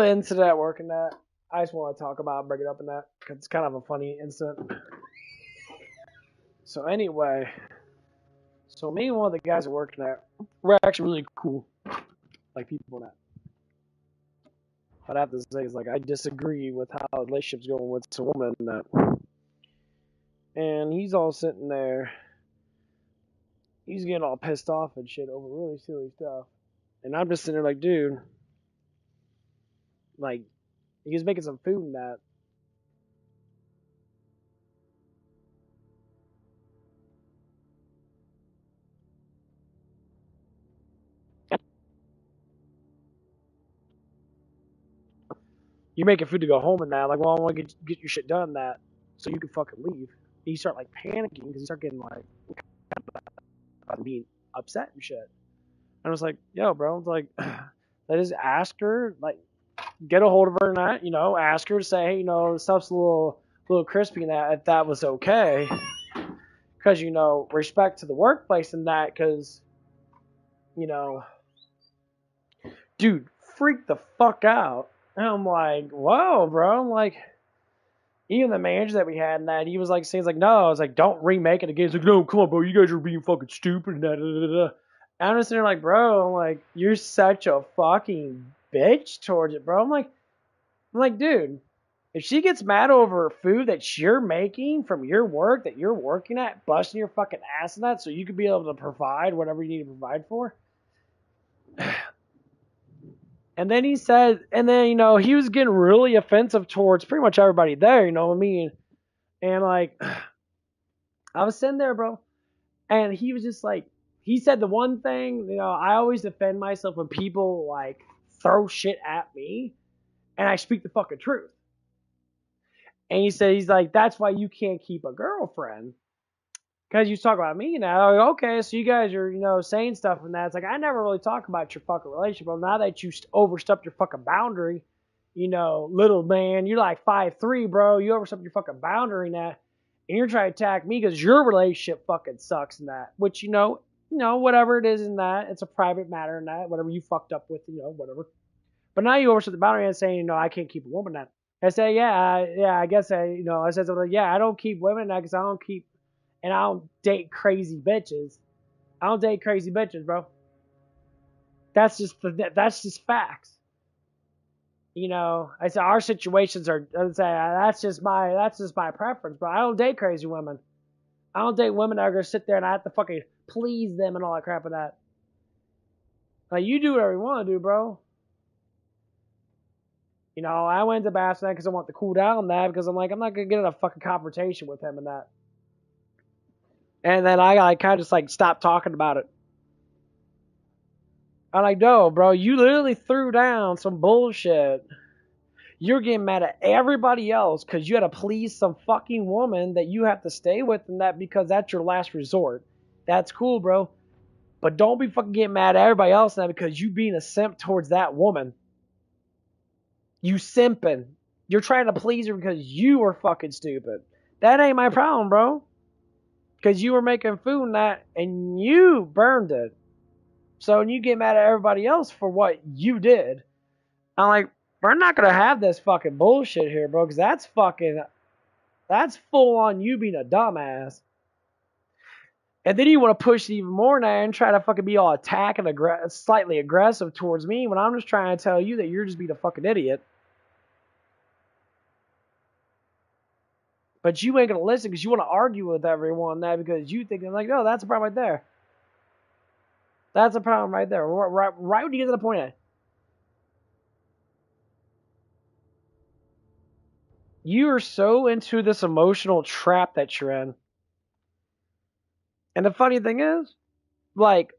incident at work and that. I just want to talk about, bring it up in that, because it's kind of a funny incident. So anyway, so me and one of the guys that worked in that, we're actually really cool, like people in that. What I have to say is like I disagree with how the relationship's going with some woman and that. And he's all sitting there, he's getting all pissed off and shit over really silly stuff. And I'm just sitting there like, dude, like, he was making some food and that. You're making food to go home and that. Like, well, I want to get your shit done that so you can fucking leave. And you start like panicking because you start getting like being upset and shit. And I was like, yo, bro, it's like, I just ask her, like, get a hold of her and that, ask her to say, hey, the stuff's a little crispy and that, if that was okay. Because, respect to the workplace and that, because, dude, freak the fuck out. And I'm like, whoa, bro. I'm like, even the manager that we had and that, he was like saying, like, no, I was like, don't remake it again. He's like, no, come on, bro, you guys are being fucking stupid and that, da, da, da. And I'm just sitting there like, bro, I'm like, you're such a fucking bitch towards it, bro. I'm like, dude, if she gets mad over food that you're making from your work that you're working at, busting your fucking ass in that so you could be able to provide whatever you need to provide for. And then he said, and then, he was getting really offensive towards pretty much everybody there, you know what I mean? And like, I was sitting there, bro, and he was just like, he said the one thing, I always defend myself when people like throw shit at me and I speak the fucking truth. And he said, he's like, that's why you can't keep a girlfriend. Because you talk about me now. Like, okay, so you guys are, saying stuff and that. It's like, I never really talk about your fucking relationship. But now that you overstepped your fucking boundary, little man, you're like 5'3", bro. You overstepped your fucking boundary and that. And you're trying to attack me because your relationship fucking sucks and that. Which, whatever it is in that. It's a private matter in that. Whatever you fucked up with, whatever. But now you overstep the boundary and saying, I can't keep a woman that. I say, yeah, I guess I said something like, yeah, I don't keep women that because I don't date crazy bitches. I don't date crazy bitches, bro. That's just facts. I said our situations are. I say that's just my preference, bro. I don't date crazy women. I don't date women that are gonna sit there and I have to fucking please them and all that crap of that. Like, you do whatever you want to do, bro. I went to basketball because I want to cool down on that because I'm like, I'm not going to get in a fucking confrontation with him and that. And then I kind of just like stopped talking about it. I'm like, no, bro, you literally threw down some bullshit. You're getting mad at everybody else because you had to please some fucking woman that you have to stay with and that because that's your last resort. That's cool, bro. But don't be fucking getting mad at everybody else now because you being a simp towards that woman. You simping. You're trying to please her because you were fucking stupid. That ain't my problem, bro. Because you were making food and that, and you burned it. So you get mad at everybody else for what you did. I'm like, we're not going to have this fucking bullshit here, bro. Because that's full on you being a dumbass. And then you want to push it even more now and try to fucking be all attack and slightly aggressive towards me when I'm just trying to tell you that you're just being a fucking idiot. But you ain't going to listen because you want to argue with everyone now because you think, like, no, that's a problem right there. That's a problem right there. Right when you get to the point of it. You are so into this emotional trap that you're in. And the funny thing is, like,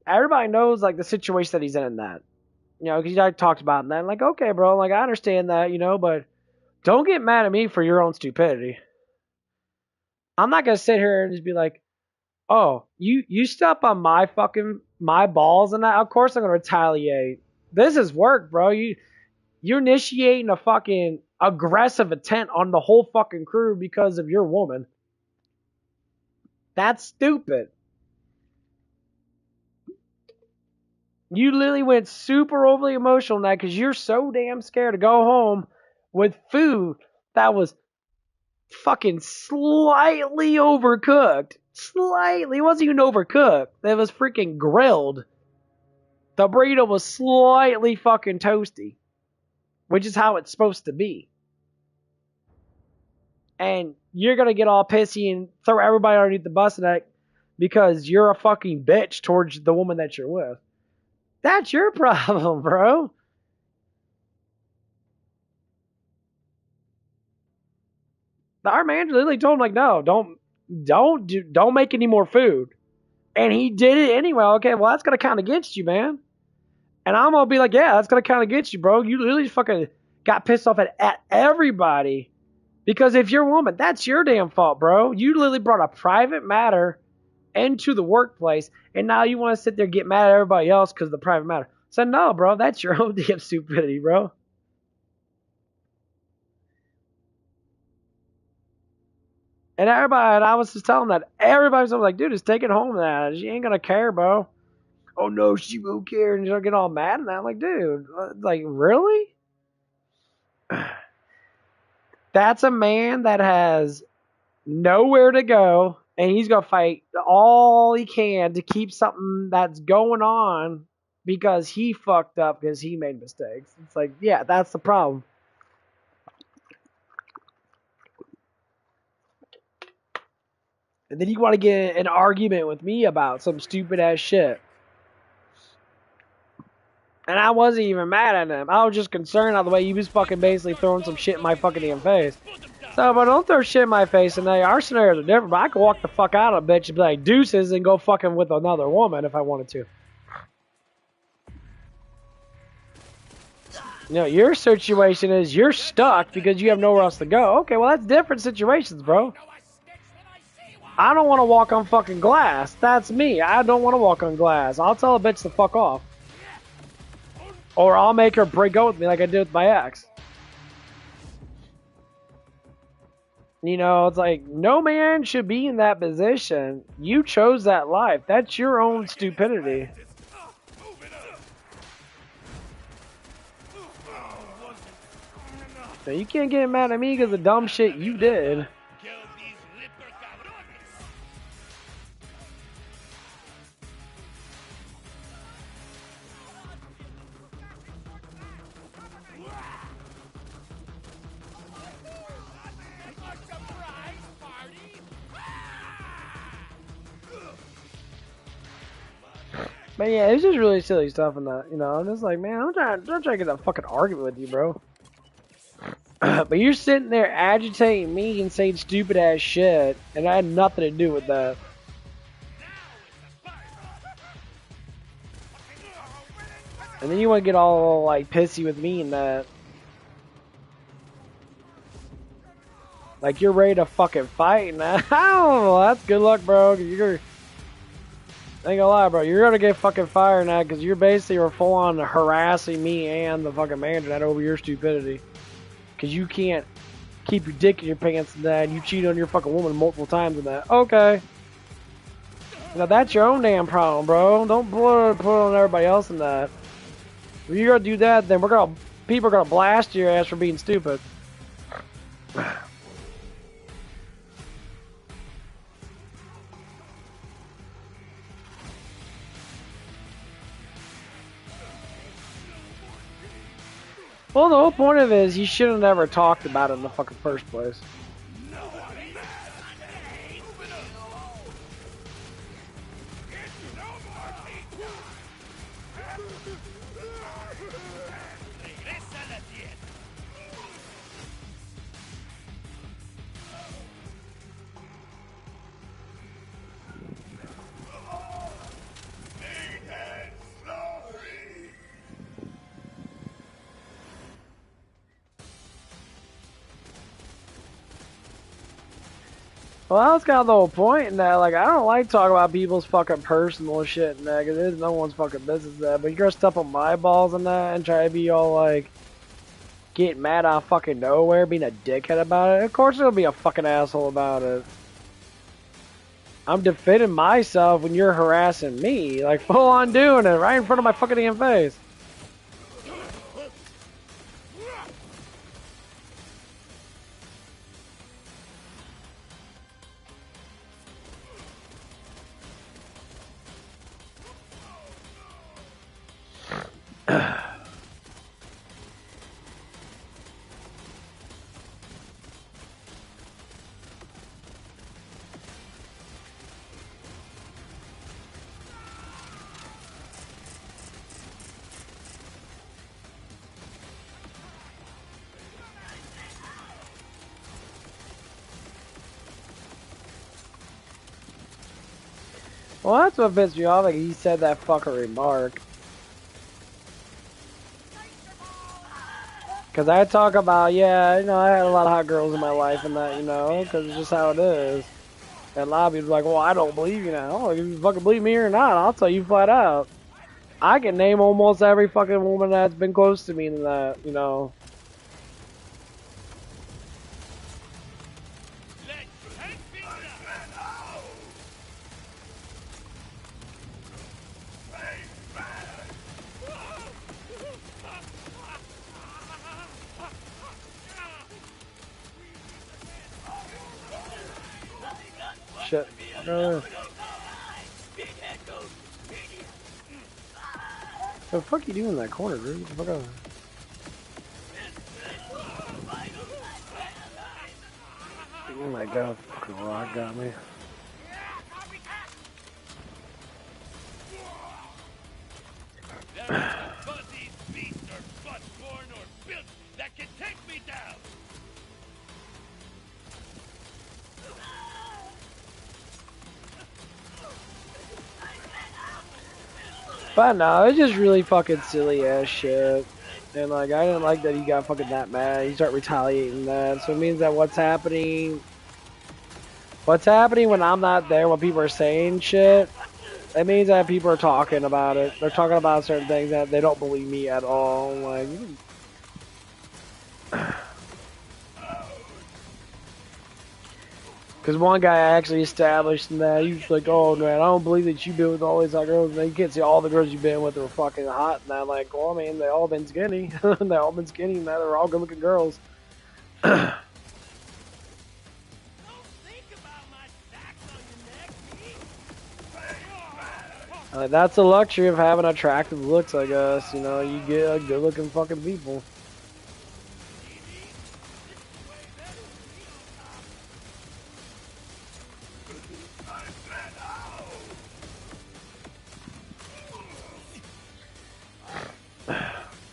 everybody knows, like, the situation that he's in that. Because I talked about that. Like, okay, bro, like, I understand that, but don't get mad at me for your own stupidity. I'm not going to sit here and just be like, oh, you step on my balls and that, of course I'm going to retaliate. This is work, bro. You're initiating a fucking aggressive intent on the whole fucking crew because of your woman. That's stupid. You literally went super overly emotional now because you're so damn scared to go home with food that was fucking slightly overcooked. Slightly. It wasn't even overcooked. It was freaking grilled. The burrito was slightly fucking toasty, which is how it's supposed to be. And you're going to get all pissy and throw everybody underneath the bus because you're a fucking bitch towards the woman that you're with. That's your problem, bro. Our manager literally told him, like, no, don't make any more food. And he did it anyway. Okay, well, that's going to count against you, man. And I'm going to be like, yeah, that's going to count against you, bro. You literally fucking got pissed off at everybody. Because if you're a woman, that's your damn fault, bro. You literally brought a private matter into the workplace, and now you want to sit there and get mad at everybody else because of the private matter. So, no, bro, that's your own damn stupidity, bro. And everybody, and I was just telling that, everybody was like, dude, just take it home now. She ain't going to care, bro. Oh, no, she won't care. And you'll get all mad and that. I'm like, dude, like, really? That's a man that has nowhere to go, and he's going to fight all he can to keep something that's going on because he fucked up because he made mistakes. It's like, yeah, that's the problem. And then you want to get an argument with me about some stupid ass shit. And I wasn't even mad at him. I was just concerned on the way he was fucking basically throwing some shit in my fucking damn face. So, but don't throw shit in my face. And our scenarios are different. But I could walk the fuck out of a bitch and be like, deuces, and go fucking with another woman if I wanted to. You know, your situation is you're stuck because you have nowhere else to go. Okay, well, that's different situations, bro. I don't want to walk on fucking glass. That's me. I don't want to walk on glass. I'll tell a bitch to fuck off. Or I'll make her break up with me like I did with my ex. You know, it's like, no man should be in that position. You chose that life. That's your own stupidity. So you can't get mad at me because of the dumb shit you did. But yeah, it's just really silly stuff in that, you know. I'm just like, man, I'm trying to get a fucking argument with you, bro. But you're sitting there agitating me and saying stupid ass shit, and I had nothing to do with that. And then you want to get all like pissy with me and that. Like you're ready to fucking fight, and I don't know, that's good luck, bro. You're, I ain't gonna lie, bro. You're gonna get fucking fired now because you're basically full on harassing me and the fucking manager over your stupidity. Because you can't keep your dick in your pants and that, and you cheat on your fucking woman multiple times and that. Okay. Now that's your own damn problem, bro. Don't put it on everybody else in that. If you're gonna do that, then people are gonna blast your ass for being stupid. Well, the whole point of it is you should have never talked about it in the fucking first place. Well, that's kind of the whole point in that, like, I don't like talking about people's fucking personal shit and that, because it is no one's fucking business that, but you're gonna step on my balls and that, and try to be all, like, getting mad out of fucking nowhere, being a dickhead about it. Of course it'll be a fucking asshole about it. I'm defending myself when you're harassing me, like full on doing it right in front of my fucking damn face. Well, that's what pissed me off. Like he said that fucking remark. Cause I talk about, yeah, you know, I had a lot of hot girls in my life and that, you know, cause it's just how it is. And a lot of people like, well, I don't believe you now. Like, if you fucking believe me or not, I'll tell you flat out. I can name almost every fucking woman that's been close to me in that, you know. Shit. What the fuck you doing in that corner, dude? Get the fuck out. Oh my god, fucking rock got me. But no, it's just really fucking silly ass shit. And like, I didn't like that he got fucking that mad. He started retaliating that. So it means that what's happening when I'm not there, when people are saying shit, it means that people are talking about it. They're talking about certain things that they don't believe me at all. Like, because one guy actually established that he was like, "Oh man, I don't believe that you've been with all these hot girls. Man, you can't see all the girls you've been with are fucking hot." And I'm like, "Well, I mean, they all been skinny. They all been skinny. Now they're all good-looking girls." That's the luxury of having attractive looks, I guess. You know, you get good-looking fucking people.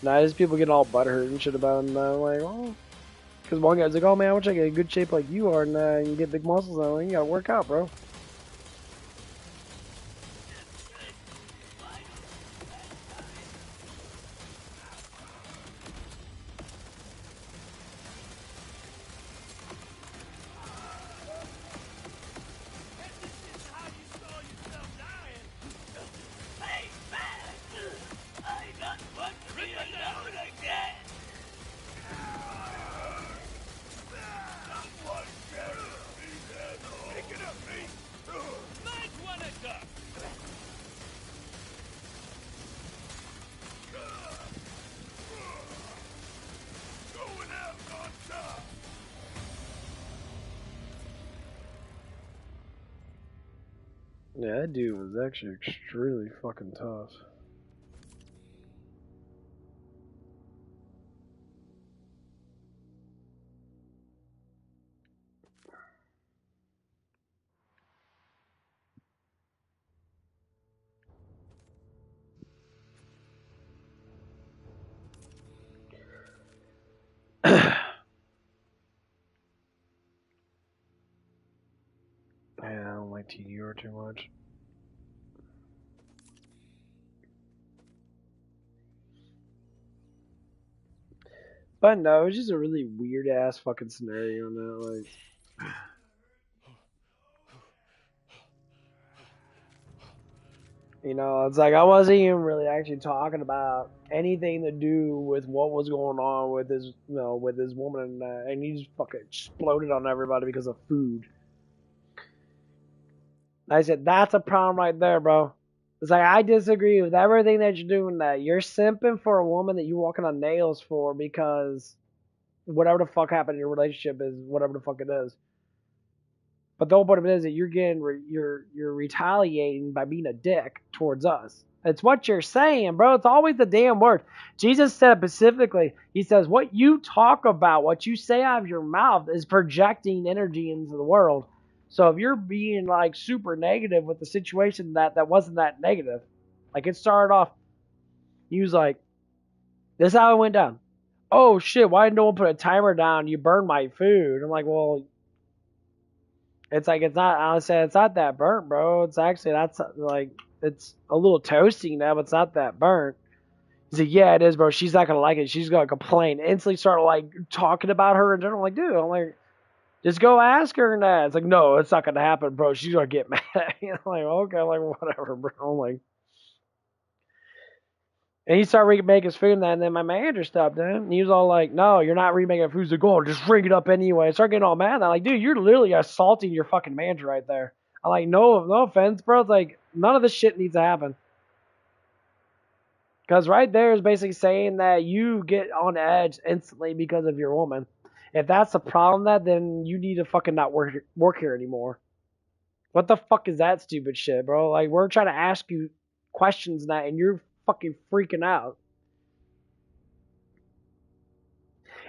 Nah, there's people getting all butthurt and shit about it, and I'm like, oh. Because one guy's like, oh man, I wish I get in good shape like you are, and you get big muscles. I'm like, you gotta work out, bro. Yeah, that dude was actually extremely fucking tough. Yeah, I don't like TDR too much. But no, it was just a really weird ass fucking scenario on that. Like, you know, it's like I wasn't even really actually talking about anything to do with what was going on with this, you know, with this woman, and he just fucking exploded on everybody because of food. I said, that's a problem right there, bro. It's like, I disagree with everything that you're doing. That you're simping for a woman that you're walking on nails for because whatever the fuck happened in your relationship is whatever the fuck it is. But the whole point of it is that you're getting you're retaliating by being a dick towards us. It's what you're saying, bro. It's always the damn word. Jesus said specifically, he says, what you talk about, what you say out of your mouth is projecting energy into the world. So if you're being like super negative with the situation that wasn't that negative, like it started off, he was like, this is how it went down. Oh shit, why didn't no one put a timer down? You burned my food. I'm like, well, it's like, it's not, honestly, it's not that burnt, bro. It's actually, that's like, it's a little toasty now, but it's not that burnt. He's like, yeah, it is, bro. She's not going to like it. She's going to complain. Instantly start, like, talking about her in general. I'm like, dude, I'm like, just go ask her and that. It's like, no, it's not going to happen, bro. She's going to get mad. You know, like, okay, I'm like, whatever, bro. I'm like, and he started remaking his food and that, and then my manager stopped in. And he was all like, no, you're not remaking food. He's like, oh, just ring it up anyway. I started getting all mad. And I'm like, dude, you're literally assaulting your fucking manager right there. I'm like, no offense, bro. It's like, none of this shit needs to happen. Because right there is basically saying that you get on edge instantly because of your woman. If that's the problem, then you need to fucking not work here anymore. What the fuck is that stupid shit, bro? Like, we're trying to ask you questions now, and you're fucking freaking out.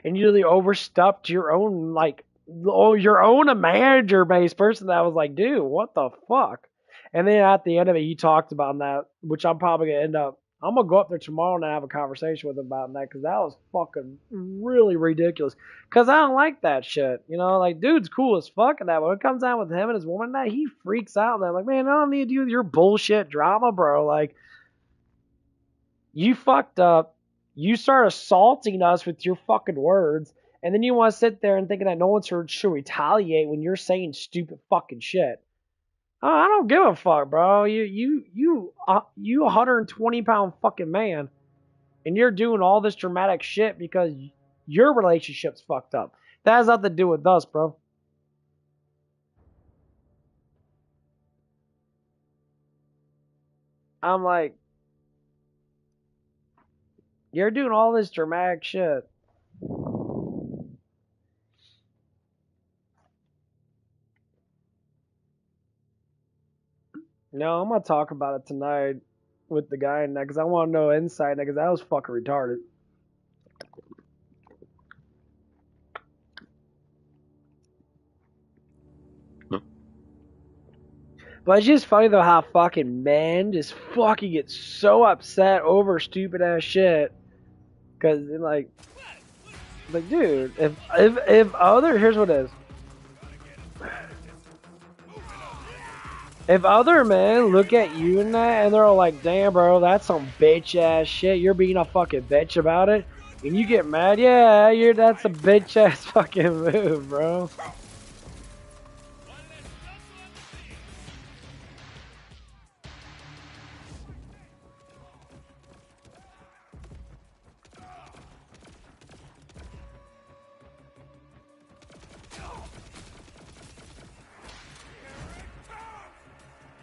And you really overstepped your own, like, your own manager-based person that was like, dude, what the fuck? And then at the end of it, he talked about that, which I'm probably going to end up, I'm going to go up there tomorrow and have a conversation with him about that, because that was fucking really ridiculous. Because I don't like that shit. You know, like, dude's cool as fuck and that, but when it comes down with him and his woman, that he freaks out. And I'm like, man, I don't need to deal with your bullshit drama, bro. Like, you fucked up. You start assaulting us with your fucking words, and then you want to sit there and thinking that no one should retaliate when you're saying stupid fucking shit. Oh, I don't give a fuck, bro. You 120-pound fucking man, and you're doing all this dramatic shit because your relationship's fucked up. That has nothing to do with us, bro. I'm like, you're doing all this dramatic shit. No, I'm gonna talk about it tonight with the guy in that because I want to know insight because that was fucking retarded. But it's just funny though how fucking men just fucking get so upset over stupid ass shit. Cause like dude, if other here's what it is. If other men look at you and that and they're all like, damn bro, that's some bitch ass shit. You're being a fucking bitch about it, and you get mad, yeah, that's a bitch ass fucking move, bro.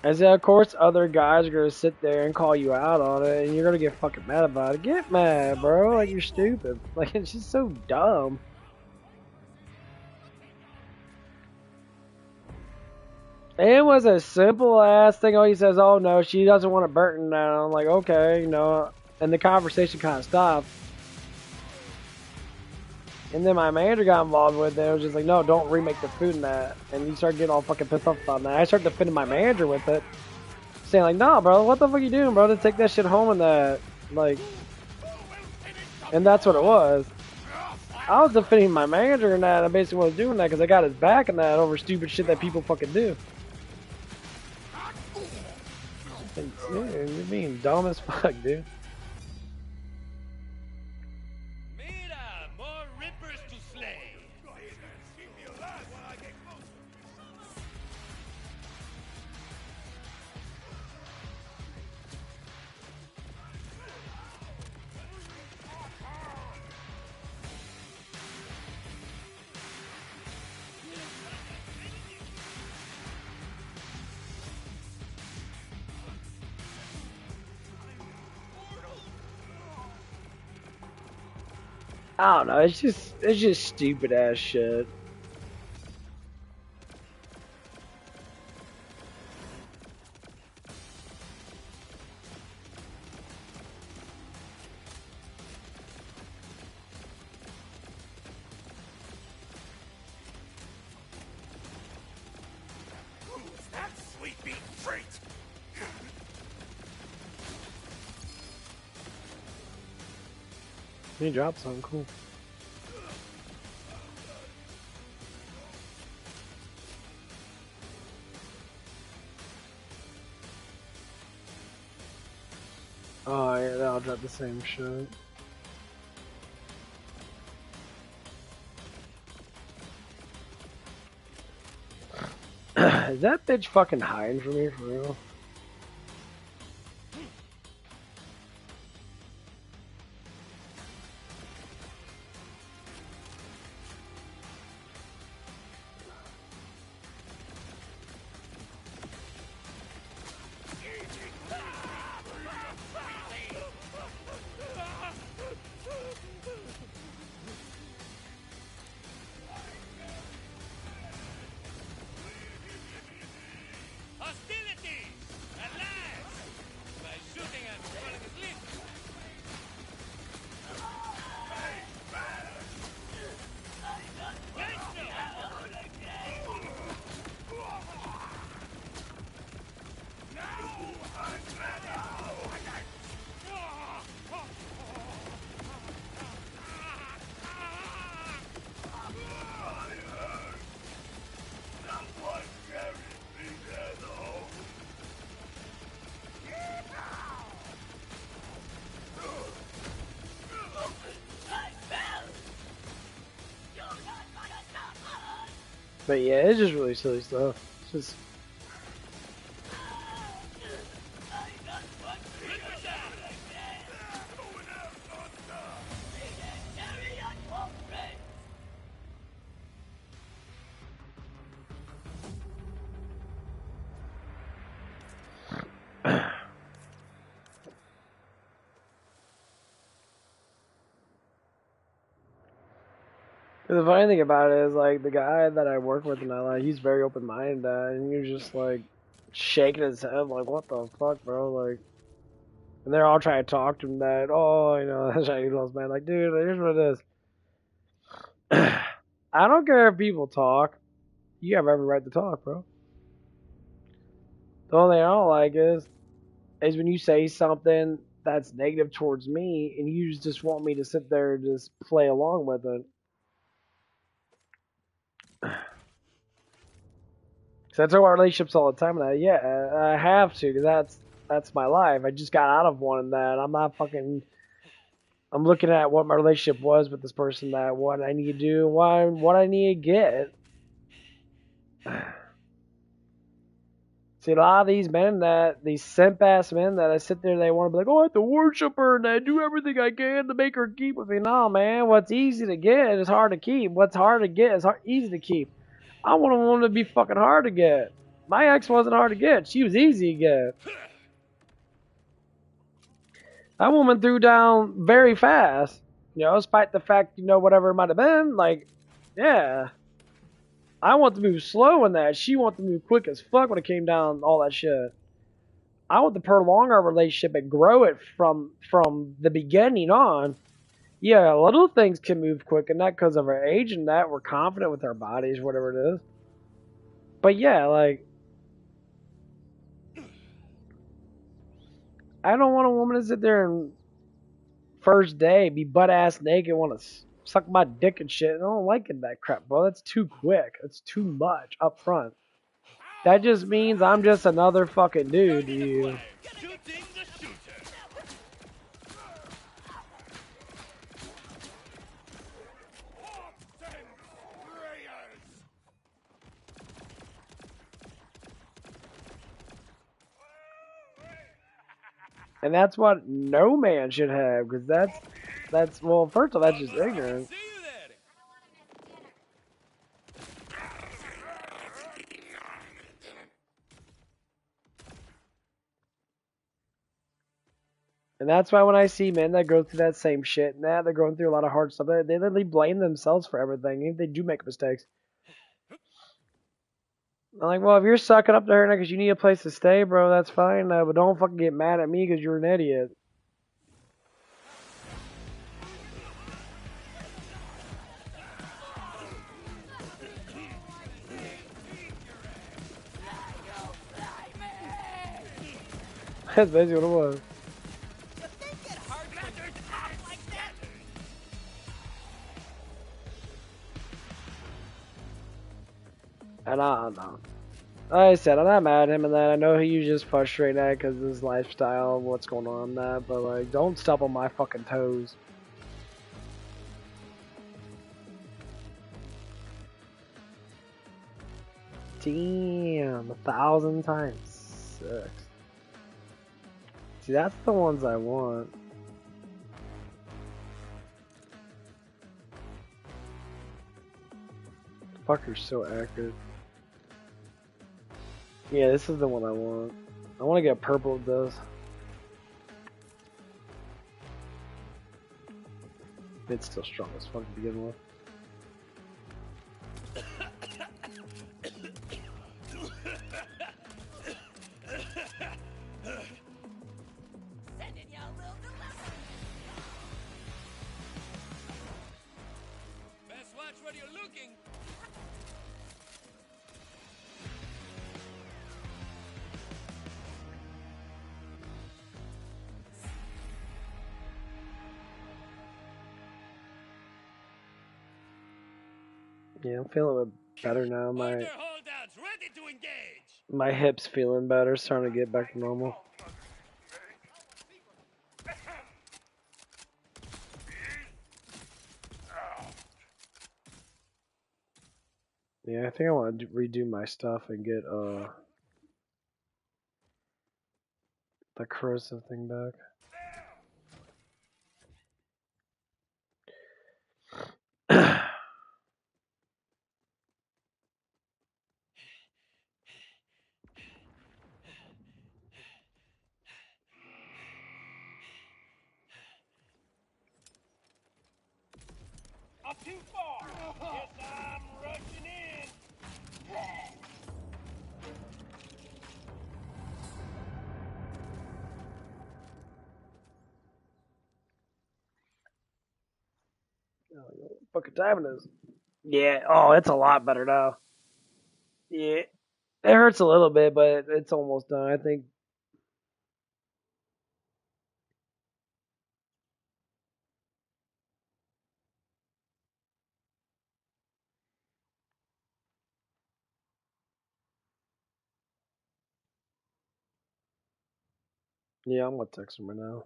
I said, of course, other guys are gonna sit there and call you out on it, and you're gonna get fucking mad about it. Get mad, bro. Like, you're stupid. Like, it's just so dumb. It was a simple ass thing. Oh, he says, oh no, she doesn't want to burn now. I'm like, okay, and the conversation kind of stopped. And then my manager got involved with it. It was just like, no, don't remake the food in that. And he started getting all fucking pissed off about that. I started defending my manager with it. Saying like, nah, bro, what the fuck you doing, bro? To take that shit home and that. Like, and that's what it was. I was defending my manager and that. I basically was doing that because I got his back and that over stupid shit that people fucking do. And, dude, you're being dumb as fuck, dude. I don't know. It's just stupid ass shit. He dropped something cool. Oh yeah, that'll drop the same shit. Is that bitch fucking hiding from me for real? But yeah, it's just really silly stuff. It's just. The funny thing about it is, like, the guy that I work with in LA, he's very open-minded, and you're just, like, shaking his head, like, what the fuck, bro? Like, and they're all trying to talk to him that, oh, you know, that's how he loves, man. Like, dude, here's what it is. I don't care if people talk. You have every right to talk, bro. The only thing I don't like is when you say something that's negative towards me, and you just want me to sit there and just play along with it. So that's our relationships all the time. And yeah, I have to because that's my life. I just got out of one and that. I'm not fucking. I'm looking at what my relationship was with this person, that what I need to do, what I need to get. See, a lot of these men these simp ass men that I sit there, they want to be like, oh, I have to worship her and I do everything I can to make her keep with me. No, man, what's easy to get is hard to keep. What's hard to get is easy to keep. I want a woman to be fucking hard to get. My ex wasn't hard to get. She was easy to get. That woman threw down very fast. You know, despite the fact, you know, whatever it might have been, like, yeah. I want to move slow in that. She wanted to move quick as fuck when it came down all that shit. I want to prolong our relationship and grow it from the beginning on. Yeah, little things can move quick, and that because of our age and that we're confident with our bodies, whatever it is. But yeah, like, I don't want a woman to sit there and first day be butt ass naked, want to suck my dick and shit. I don't like it, that crap, bro. That's too quick. That's too much up front. That just means I'm just another fucking dude to you. And that's what no man should have, because that's well, first of all, that's just ignorant. And that's why when I see men that go through that same shit and that they're going through a lot of hard stuff, they literally blame themselves for everything. Even if they do make mistakes. I'm like, well, if you're sucking up to her because you need a place to stay, bro, that's fine. But don't fucking get mad at me because you're an idiot. That's basically what it was. And I don't know. Like I said, I'm not mad at him and that. I know he was just frustrated at because of his lifestyle, what's going on in that. But like, don't step on my fucking toes. Damn, 1,000 times 6. See, that's the ones I want. Fucker's so accurate. Yeah, this is the one I want. I want to get purple with this. It's still strong as fuck to begin with. Yeah, I'm feeling a bit better now. My hips feeling better, starting to get back to normal. Yeah, I think I want to redo my stuff and get the corrosive thing back. Too far. Yes, I'm rushing in. Fucking time it is. Yeah. Oh, it's a lot better now. Yeah. It hurts a little bit, but it's almost done. I think. Yeah, I'm gonna text him right now.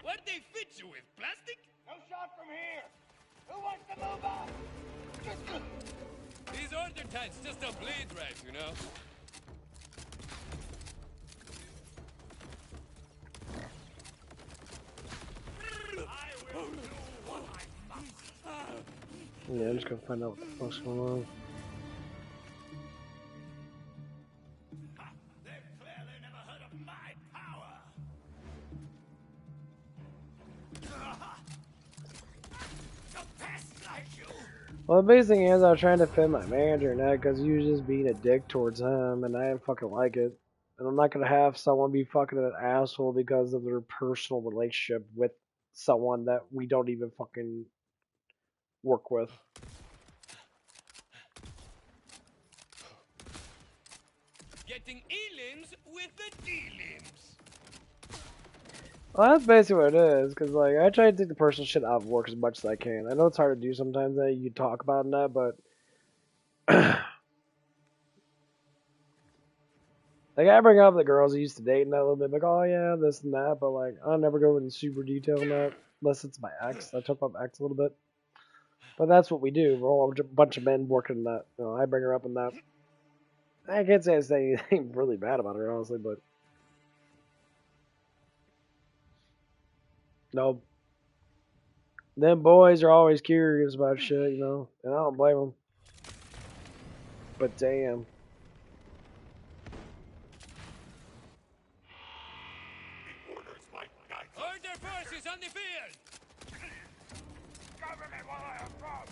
What'd they fit you with? Plastic? No shot from here. Who wants to move up? These order tights just don't bleed right, you know? I will do what I must. Yeah, I'm just gonna find out what the fuck's going on. They've clearly never heard of my power. A pest like you. Well, the biggest thing is I was trying to fit my manager in that because he was just being a dick towards him, and I didn't fucking like it. And I'm not gonna have someone be fucking an asshole because of their personal relationship with someone that we don't even fucking work with. Getting E-limbs with the D-limbs. Well, that's basically what it is, because, like, I try to take the personal shit out of work as much as I can. I know it's hard to do sometimes that you talk about and that, but like, I bring up the girls I used to date and that a little bit, like, oh yeah, this and that, but like, I'll never go into super detail on that unless it's my ex. I talk about my ex a little bit, but that's what we do. We're all a bunch of men working in that. You know, I bring her up in that. I can't say I say anything really bad about her, honestly, but no, them boys are always curious about shit, you know, and I don't blame them. But damn. Order forces on the field! Cover me while I approach!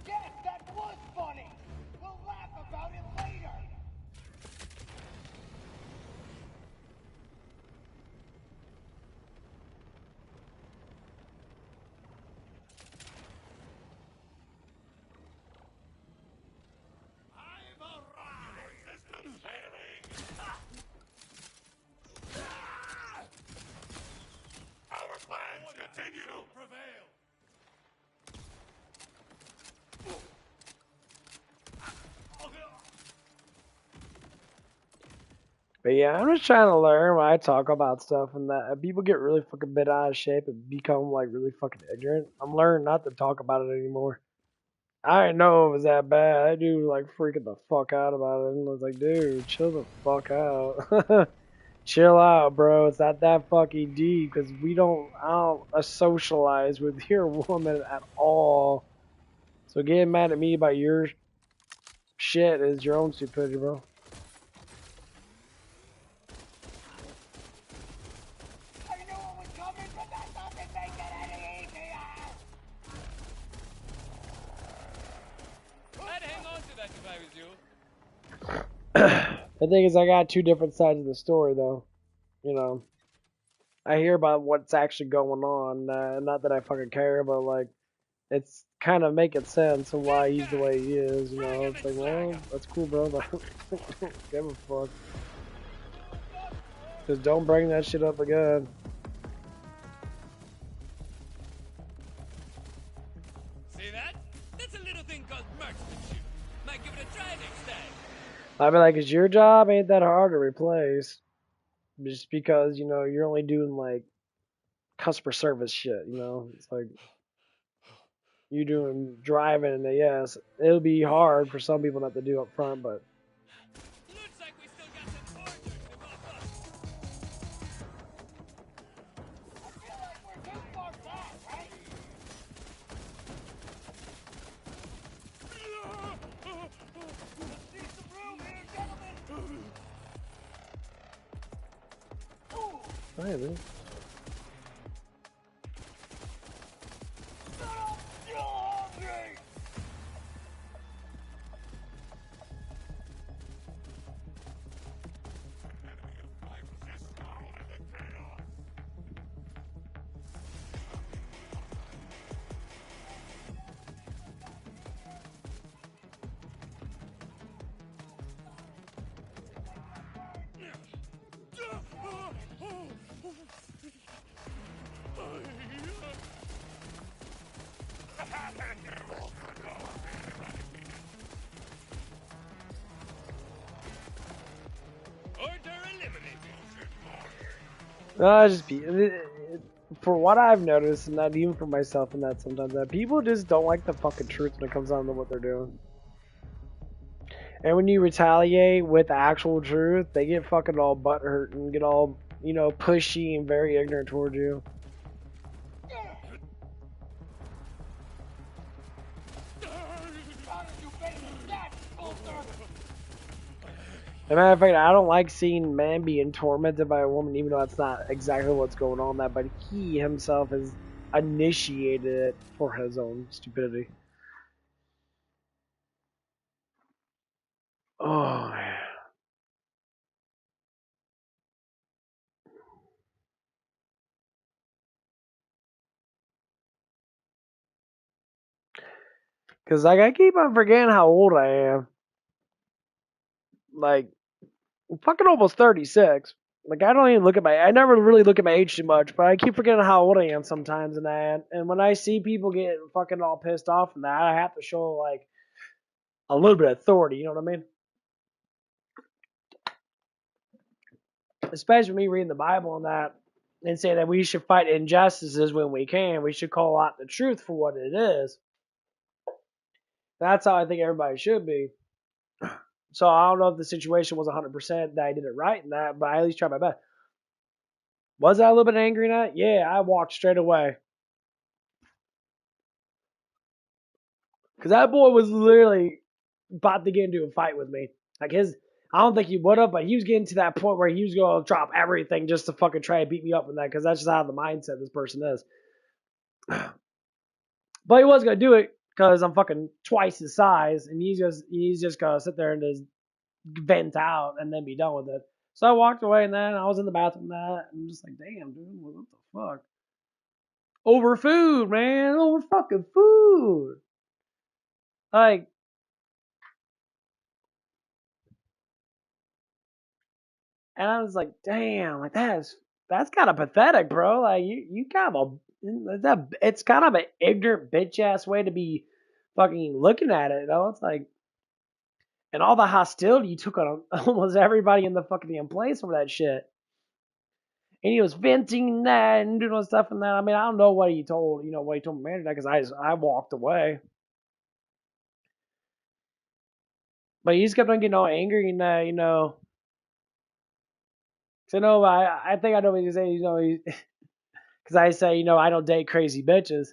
Yes, that was funny! We'll laugh about it later! I've arrived! Resistance failing! Our plans continue! Prevail! But yeah, I'm just trying to learn when I talk about stuff and that people get really fucking bent out of shape and become like really fucking ignorant. I'm learning not to talk about it anymore. I didn't know it was that bad. I do like freaking the fuck out about it, and I was like, dude, chill the fuck out. Chill out, bro. It's not that fucking deep because I don't socialize with your woman at all. So getting mad at me about your shit is your own stupidity, bro. I knew it was coming, but that doesn't make it any easier! I'd hang on to that if I was you. The thing is, I got two different sides of the story, though. You know, I hear about what's actually going on. Not that I fucking care, but like, it's kind of making sense of why he's the way he is. You know, it's like, well, that's cool, bro, but give a fuck. Just don't bring that shit up again. See that? That's a little thing called marksmanship. Might give it a try next time. I'd be like, it's your job ain't that hard to replace. Just because, you know, you're only doing like customer service shit, you know? It's like you doing driving and yes, it'll be hard for some people not to do up front, but Looks like we still got some orders to mop up. I feel like we're too far back, right? Let's need some room here, gentlemen. hey, man. Order eliminated. No, just be for what I've noticed, and not even for myself, and that sometimes that people just don't like the fucking truth when it comes down to what they're doing. And when you retaliate with actual truth, they get fucking all butthurt and get all, you know, pushy and very ignorant towards you. As a matter of fact, I don't like seeing man being tormented by a woman, even though that's not exactly what's going on. That, but he himself has initiated it for his own stupidity. Oh man. Cause like I keep on forgetting how old I am. Like I'm fucking almost 36. Like I don't even look at I never really look at my age too much, but I keep forgetting how old I am sometimes and that. And when I see people get fucking all pissed off and that, I have to show like a little bit of authority. You know what I mean? Especially me reading the Bible and that, and say that we should fight injustices when we can. We should call out the truth for what it is. That's how I think everybody should be. So I don't know if the situation was 100% that I did it right in that, but I at least tried my best. Was I a little bit angry in that? Yeah, I walked straight away. Because that boy was literally about to get into a fight with me. Like I don't think he would have, but he was getting to that point where he was going to drop everything just to fucking try to beat me up in that, because that's just how the mindset this person is. But he was going to do it because I'm fucking twice his size, and he's just going to sit there and just vent out and then be done with it. So I walked away, and then I was in the bathroom and that, and I'm just like, damn, dude, what the fuck? Over food, man. Over fucking food. Like, and I was like, damn, like that's kind of pathetic, bro. Like you kind of it's kind of an ignorant bitch ass way to be fucking looking at it. You know, it's like, and all the hostility you took on almost everybody in the fucking place over that shit. And he was venting that and doing stuff and that. I mean, I don't know what he told, what he told my manager, because I walked away. But he just kept on getting all angry and that, So no, I think I know what he's saying. Because I say, I don't date crazy bitches,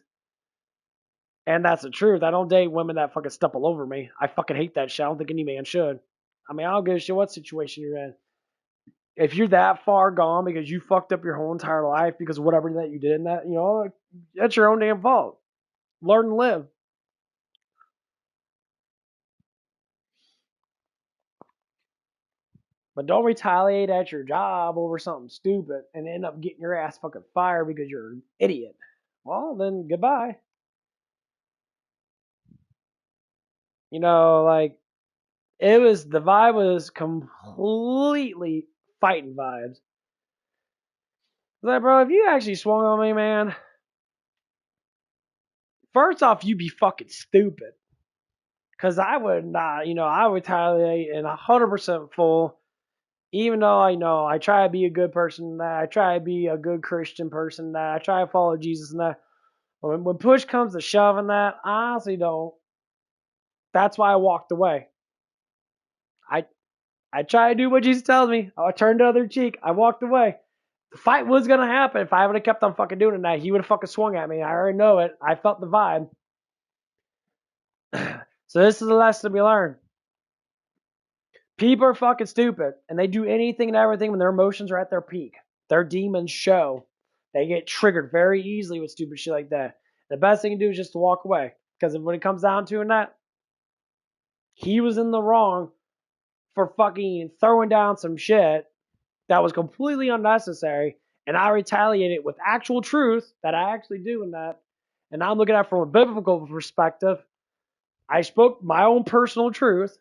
and that's the truth. I don't date women that fucking step all over me. I fucking hate that shit. I don't think any man should. I mean, I don't give a shit what situation you're in. If you're that far gone because you fucked up your whole entire life because of whatever that you did, and that that's your own damn fault. Learn and live. But don't retaliate at your job over something stupid and end up getting your ass fucking fired because you're an idiot. Well, then goodbye. Like the vibe was completely fighting vibes. Like, bro, if you actually swung on me, man, first off, you be fucking stupid. Cause I would not, I would retaliate in 100% full. Even though I know I try to be a good person, that I try to be a good Christian person, that I try to follow Jesus, and that when push comes to shove, and that I honestly don't. That's why I walked away. I I try to do what Jesus tells me. I turned the other cheek. I walked away. The fight was gonna happen if I would have kept on fucking doing it. Now he would have fucking swung at me. I already know it. I felt the vibe. So this is the lesson we learn. People are fucking stupid, and they do anything and everything when their emotions are at their peak. Their demons show. They get triggered very easily with stupid shit like that. The best thing to do is just to walk away. Because when it comes down to that, he was in the wrong for fucking throwing down some shit that was completely unnecessary, and I retaliated with actual truth that I actually do in that. And I'm looking at it from a biblical perspective. I spoke my own personal truth.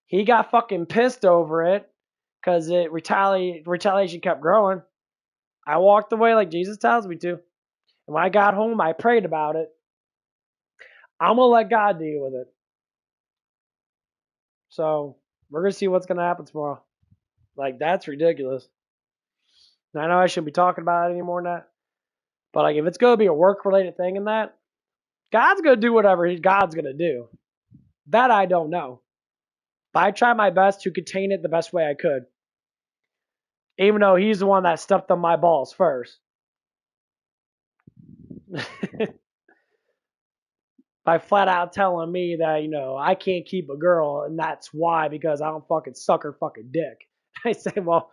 He got fucking pissed over it because retaliation kept growing. I walked away like Jesus tells me to. And when I got home, I prayed about it. I'm gonna let God deal with it. So we're gonna see what's gonna happen tomorrow. Like that's ridiculous. And I know I shouldn't be talking about it anymore than that. But like if it's gonna be a work related thing in that, God's gonna do whatever God's gonna do. That I don't know. But I tried my best to contain it the best way I could. Even though he's the one that stepped on my balls first. By flat out telling me that, I can't keep a girl and that's why, because I don't fucking suck her fucking dick. I say, well,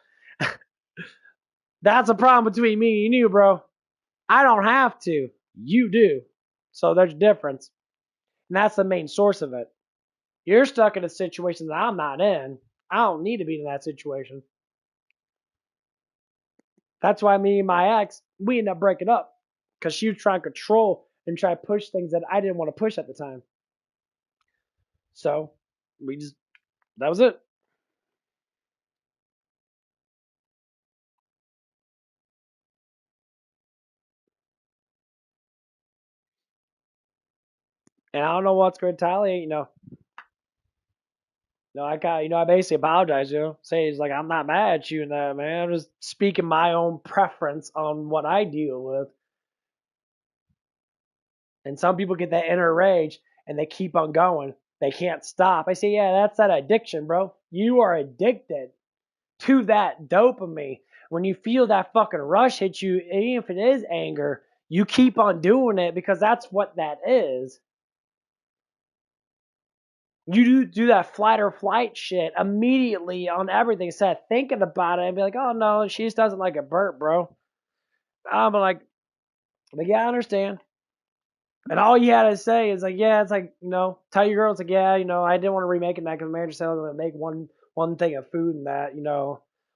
that's a problem between me and you, bro. I don't have to. You do. So there's a difference. And that's the main source of it. You're stuck in a situation that I'm not in. I don't need to be in that situation. That's why me and my ex, we ended up breaking up. Because she was trying to control and try to push things that I didn't want to push at the time. So, that was it. And I don't know what's going to retaliate, No, I basically apologize, Say it's like, I'm not mad at you and that, man. I'm just speaking my own preference on what I deal with. And some people get that inner rage and they keep on going. They can't stop. I say, yeah, that's that addiction, bro. You are addicted to that dopamine. When you feel that fucking rush hit you, even if it is anger, you keep on doing it because that's what that is. You do that flight or flight shit immediately on everything. Instead of thinking about it and be like, oh no, she just doesn't like a burp, bro. I'm like, yeah, I understand. And all you had to say is like, yeah, it's like, tell your girl, it's like, yeah, I didn't want to remake it that because the manager said I was going to make one thing of food and that,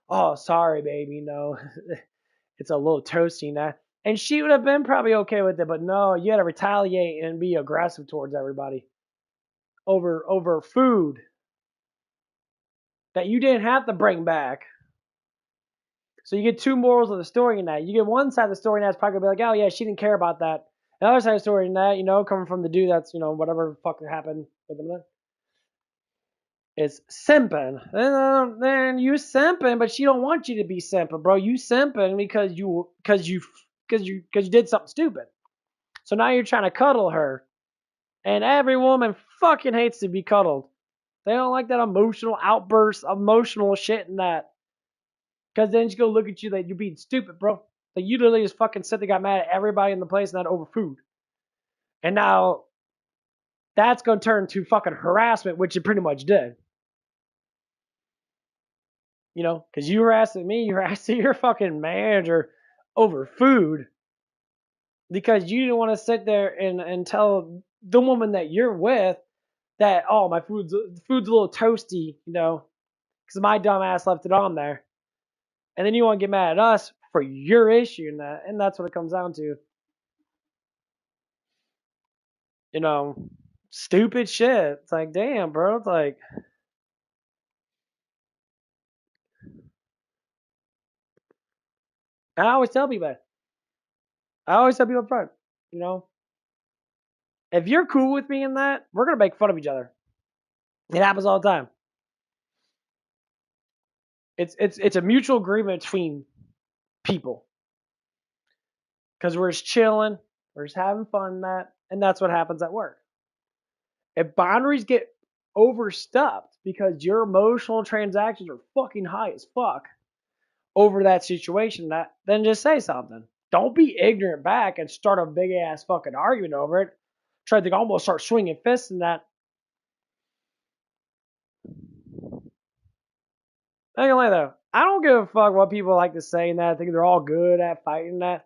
oh, sorry, baby, it's a little toasty and that. And she would have been probably okay with it, but no, you had to retaliate and be aggressive towards everybody over food that you didn't have to bring back. So you get two morals of the story in that. You get one side of the story and that's probably going to be like, oh yeah, she didn't care about that. The other side of the story in that, coming from the dude that's, whatever fucking happened with him, is simping. Then you simping, but she don't want you to be simping, bro. You simping because you did something stupid. So now you're trying to cuddle her. And every woman fucking hates to be cuddled. They don't like that emotional outburst, emotional shit and that. Because then she's going to look at you like you're being stupid, bro. Like you literally just fucking said they got mad at everybody in the place and that over food. And now that's going to turn to fucking harassment, which it pretty much did. Because you were asking me, you were asking your fucking manager over food because you didn't want to sit there and tell the woman that you're with that, oh, my food's a little toasty, because my dumb ass left it on there. And then you want to get mad at us for your issue and that's what it comes down to. Stupid shit. It's like, damn, bro. It's like, I always tell people that. I always tell people up front, you know, if you're cool with me in that, we're gonna make fun of each other. It happens all the time. It's a mutual agreement between people because we're just chilling, we're just having fun in that, and that's what happens at work. If boundaries get overstepped because your emotional transactions are fucking high as fuck over that situation, then just say something. Don't be ignorant back and start a big ass fucking argument over it. Try to almost start swinging fists in that. I ain't gonna lie though, I don't give a fuck what people like to say in that. I think they're all good at fighting that.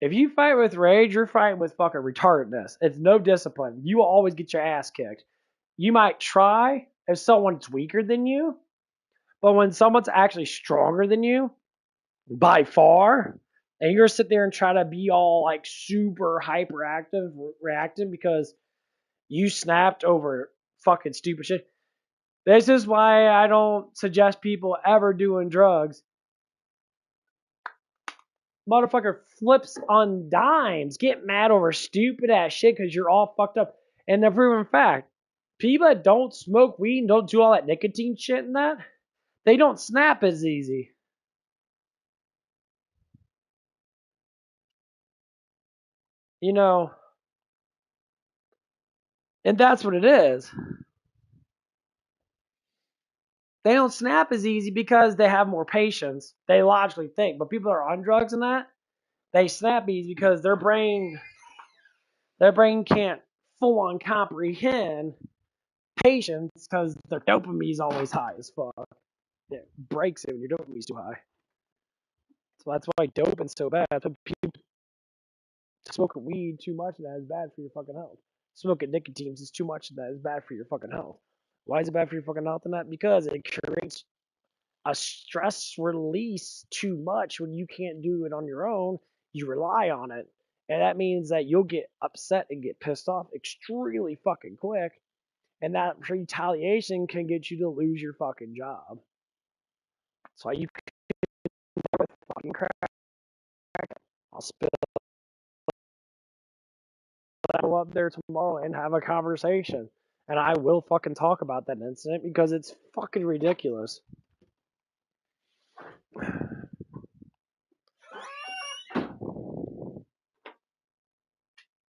If you fight with rage, you're fighting with fucking retardedness. It's no discipline. You will always get your ass kicked. You might try if someone's weaker than you, but when someone's actually stronger than you, by far, and you're sit there and try to be all like super hyperactive, reacting because you snapped over fucking stupid shit. This is why I don't suggest people ever doing drugs. Motherfucker flips on dimes, get mad over stupid ass shit because you're all fucked up. And the proven fact, people that don't smoke weed and don't do all that nicotine shit and that, they don't snap as easy. You know, and that's what it is. They don't snap as easy because they have more patience. They logically think. But people that are on drugs and that, they snap easy because their brain can't full on comprehend patience because their dopamine is always high as fuck. It breaks it when your dopamine's too high. So that's why doping's so bad. So people smoking weed too much of that is bad for your fucking health. Smoking nicotines is too much of that is bad for your fucking health. Why is it bad for your fucking health and that? Because it creates a stress release too much when you can't do it on your own. You rely on it. And that means that you'll get upset and get pissed off extremely fucking quick. And that retaliation can get you to lose your fucking job. That's why you never fucking crack. I'll spill I'll go up there tomorrow and have a conversation. And I will fucking talk about that incident because it's fucking ridiculous.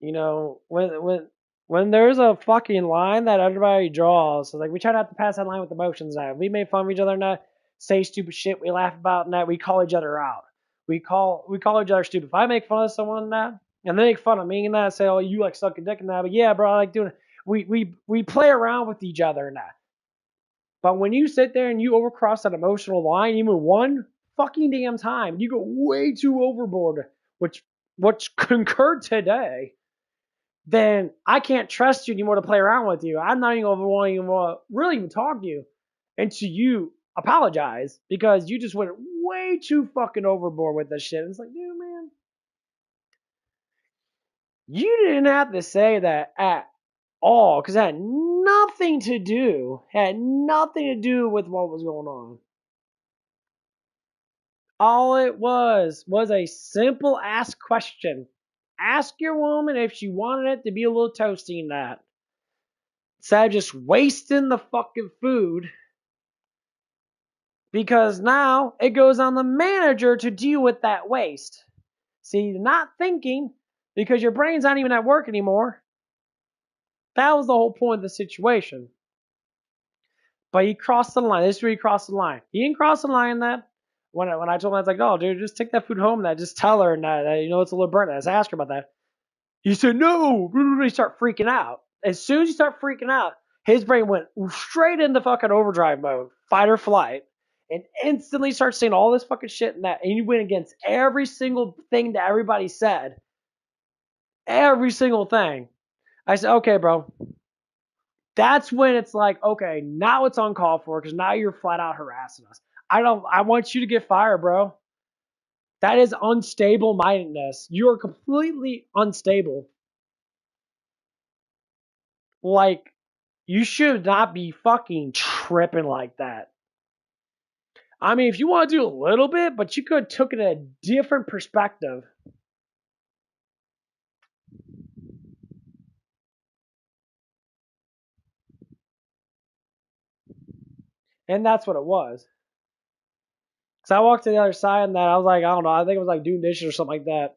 You know, when there's a fucking line that everybody draws, so like we try not to pass that line with emotions now. We make fun of each other now, say stupid shit, we laugh about that, we call each other out. We call each other stupid. If I make fun of someone in that, and they make fun of me in that, say, oh, you like sucking dick in that, but yeah, bro, I like doing it. We play around with each other in that. But when you sit there and you overcross that emotional line, even one fucking damn time, you go way too overboard, which concurred today, then I can't trust you anymore to play around with you. I'm not even going to want to really even talk to you until you apologize because you just went way too fucking overboard with this shit. And it's like, dude, man, you didn't have to say that at all because it had nothing to do with what was going on. All it was a simple ask question. Ask your woman if she wanted it to be a little toasty in that. Instead of just wasting the fucking food. Because now it goes on the manager to deal with that waste. See, you're not thinking because your brain's not even at work anymore. That was the whole point of the situation. But he crossed the line. This is where he crossed the line. He didn't cross the line that. When I told him, I was like, oh, dude, just take that food home. That just tell her that you know it's a little burnt. Just ask her about that. He said, no. He start freaking out. As soon as you start freaking out, his brain went straight into fucking overdrive mode, fight or flight, and instantly starts saying all this fucking shit and that. And he went against every single thing that everybody said. Every single thing. I said, okay, bro. That's when it's like, okay, now it's uncalled for because now you're flat out harassing us. I want you to get fired, bro. That is unstable mindedness. You are completely unstable. Like, you should not be fucking tripping like that. I mean, if you want to do a little bit, but you could have took it a different perspective. And that's what it was. So I walked to the other side and that I was like, I don't know, I think it was like doing dishes or something like that.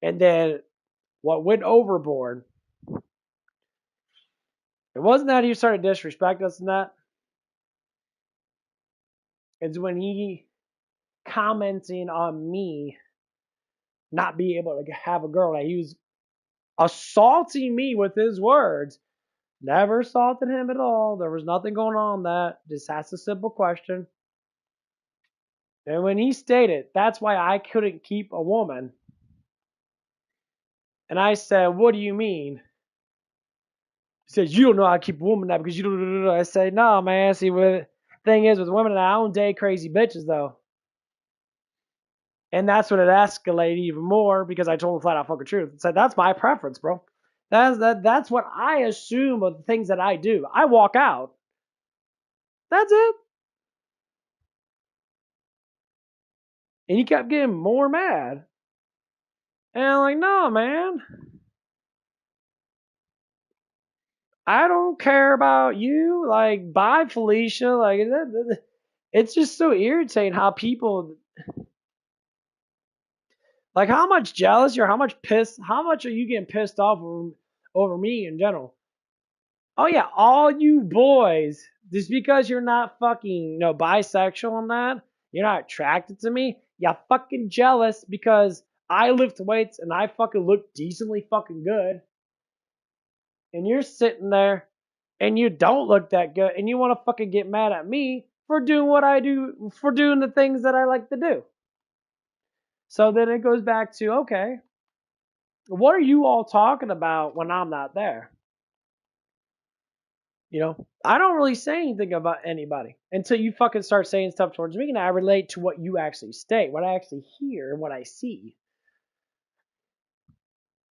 And then what went overboard, it wasn't that he started disrespecting us and that. It's when he commenting on me not being able to have a girl. Like he was assaulting me with his words. Never assaulted him at all. There was nothing going on that. Just asked a simple question. And when he stated, that's why I couldn't keep a woman. And I said, what do you mean? He says, you don't know how to keep a woman now because you don't. I say, no, man. See, the thing is with women, I don't date crazy bitches, though. And that's when it escalated even more because I told him flat out fucking truth. I said, that's my preference, bro. That's what I assume of the things that I do. I walk out. That's it. And he kept getting more mad. And I'm like, no, man. I don't care about you. Like, bye, Felicia. Like, it's just so irritating how people, like, how much jealous or how much are you getting pissed off over me in general? Oh, yeah, all you boys, just because you're not fucking, bisexual and that, you're not attracted to me, you're fucking jealous because I lift weights and I fucking look decently fucking good. And you're sitting there and you don't look that good and you want to fucking get mad at me for doing what I do, for doing the things that I like to do. So then it goes back to, okay, what are you all talking about when I'm not there? I don't really say anything about anybody until you fucking start saying stuff towards me and I relate to what you actually state, what I actually hear, and what I see.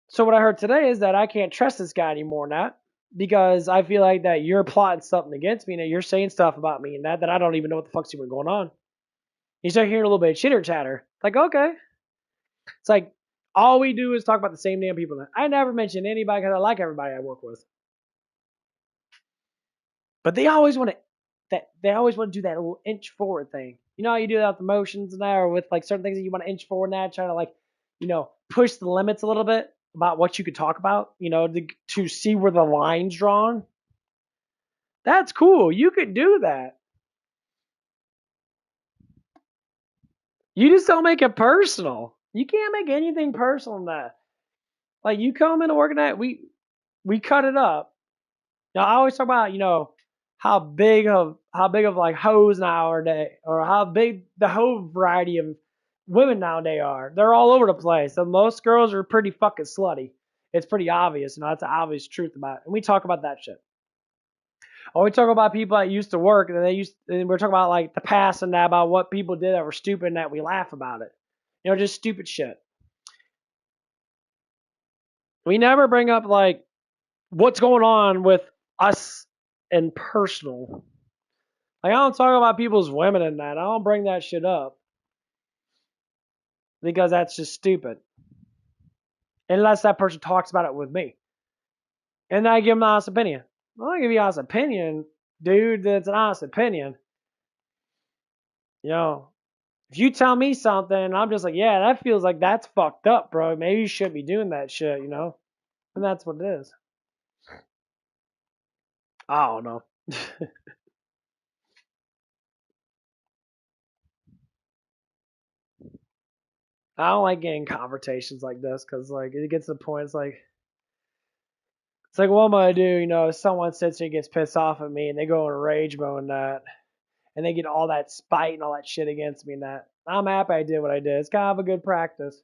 So what I heard today is that I can't trust this guy anymore now because I feel like that you're plotting something against me and that you're saying stuff about me and that I don't even know what the fuck's even going on. You start hearing a little bit of chitter chatter. Like, okay. It's like, All we do is talk about the same damn people. I never mention anybody because I like everybody I work with. But they always want to do that little inch forward thing. You know how you do that with emotions and that, or with like certain things that you want to inch forward and that, try to like, push the limits a little bit about what you could talk about, to see where the line's drawn. That's cool. You could do that. You just don't make it personal. You can't make anything personal in that. Like you come into work at night, we cut it up. Now I always talk about, how big of like hoes nowadays, or how big the hoe variety of women nowadays are. They're all over the place. So most girls are pretty fucking slutty. It's pretty obvious, that's an obvious truth about it. And we talk about that shit. Or we talk about people that used to work, and we're talking about like the past and that, about what people did that were stupid, and that we laugh about it. Just stupid shit. We never bring up like what's going on with us and personal. Like I don't talk about people's women and that. I don't bring that shit up because that's just stupid. Unless that person talks about it with me, and I give them an honest opinion. Well, I give you an honest opinion, dude. That's an honest opinion. If you tell me something, and I'm just like, yeah, that feels like that's fucked up, bro. Maybe you shouldn't be doing that shit, And that's what it is. I don't know. I don't like getting confrontations like this because, like, it gets to the point. It's like, what am I do? If someone sits here and gets pissed off at me, and they go in a rage mode and that, and they get all that spite and all that shit against me and that. I'm happy I did what I did. It's kind of a good practice.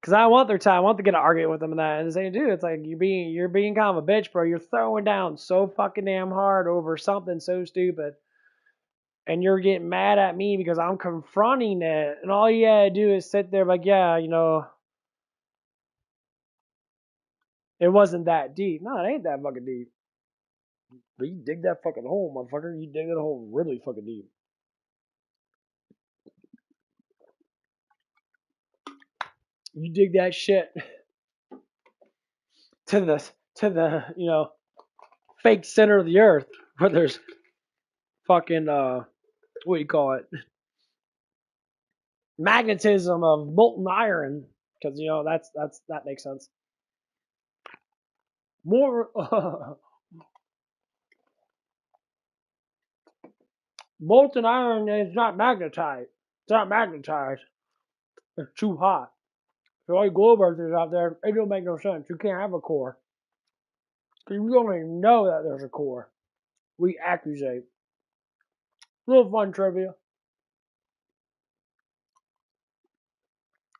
Cause I want their time. I want to get an argument with them and that. And say, dude, it's like you're being kind of a bitch, bro. You're throwing down so fucking damn hard over something so stupid. And you're getting mad at me because I'm confronting it. And all you gotta do is sit there like, yeah, it wasn't that deep. No, it ain't that fucking deep. But you dig that fucking hole, motherfucker. You dig that hole really fucking deep. You dig that shit to the fake center of the earth where there's fucking what do you call it? Magnetism of molten iron, because that makes sense. More molten iron is not magnetized. It's not magnetized. It's too hot. So all you globe earthers out there, it don't make no sense. You can't have a core. Because we don't even know that there's a core. We accusate. Little fun trivia.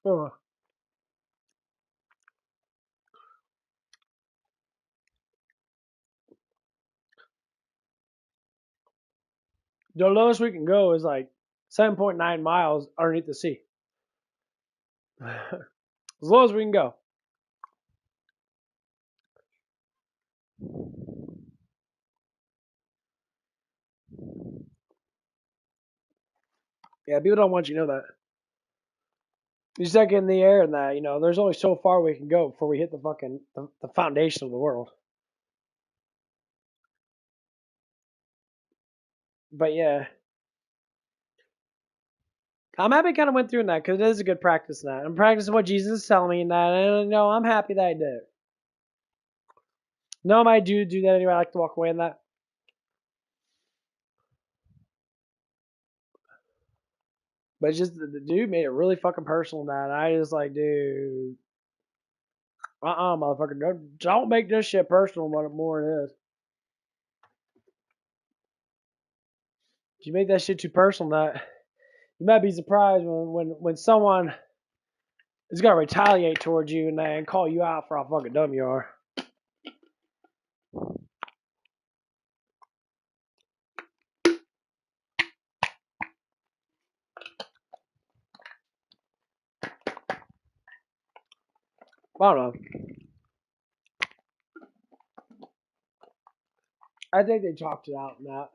Uh, the lowest we can go is like 7.9 miles underneath the sea. As low as we can go. Yeah, people don't want you to know that. You stuck in the air and that, there's only so far we can go before we hit the fucking the foundation of the world. But yeah, I'm happy I kind of went through that because it is a good practice in that. I'm practicing what Jesus is telling me in that, and I'm happy that I did it. No, I do that anyway. I like to walk away in that. But it's just the dude made it really fucking personal in that. And I just like, dude, motherfucker, don't make this shit personal more than it is. If you make that shit too personal, that you might be surprised when someone is gonna retaliate towards you and then call you out for how fucking dumb you are. I don't know. I think they talked it out in that.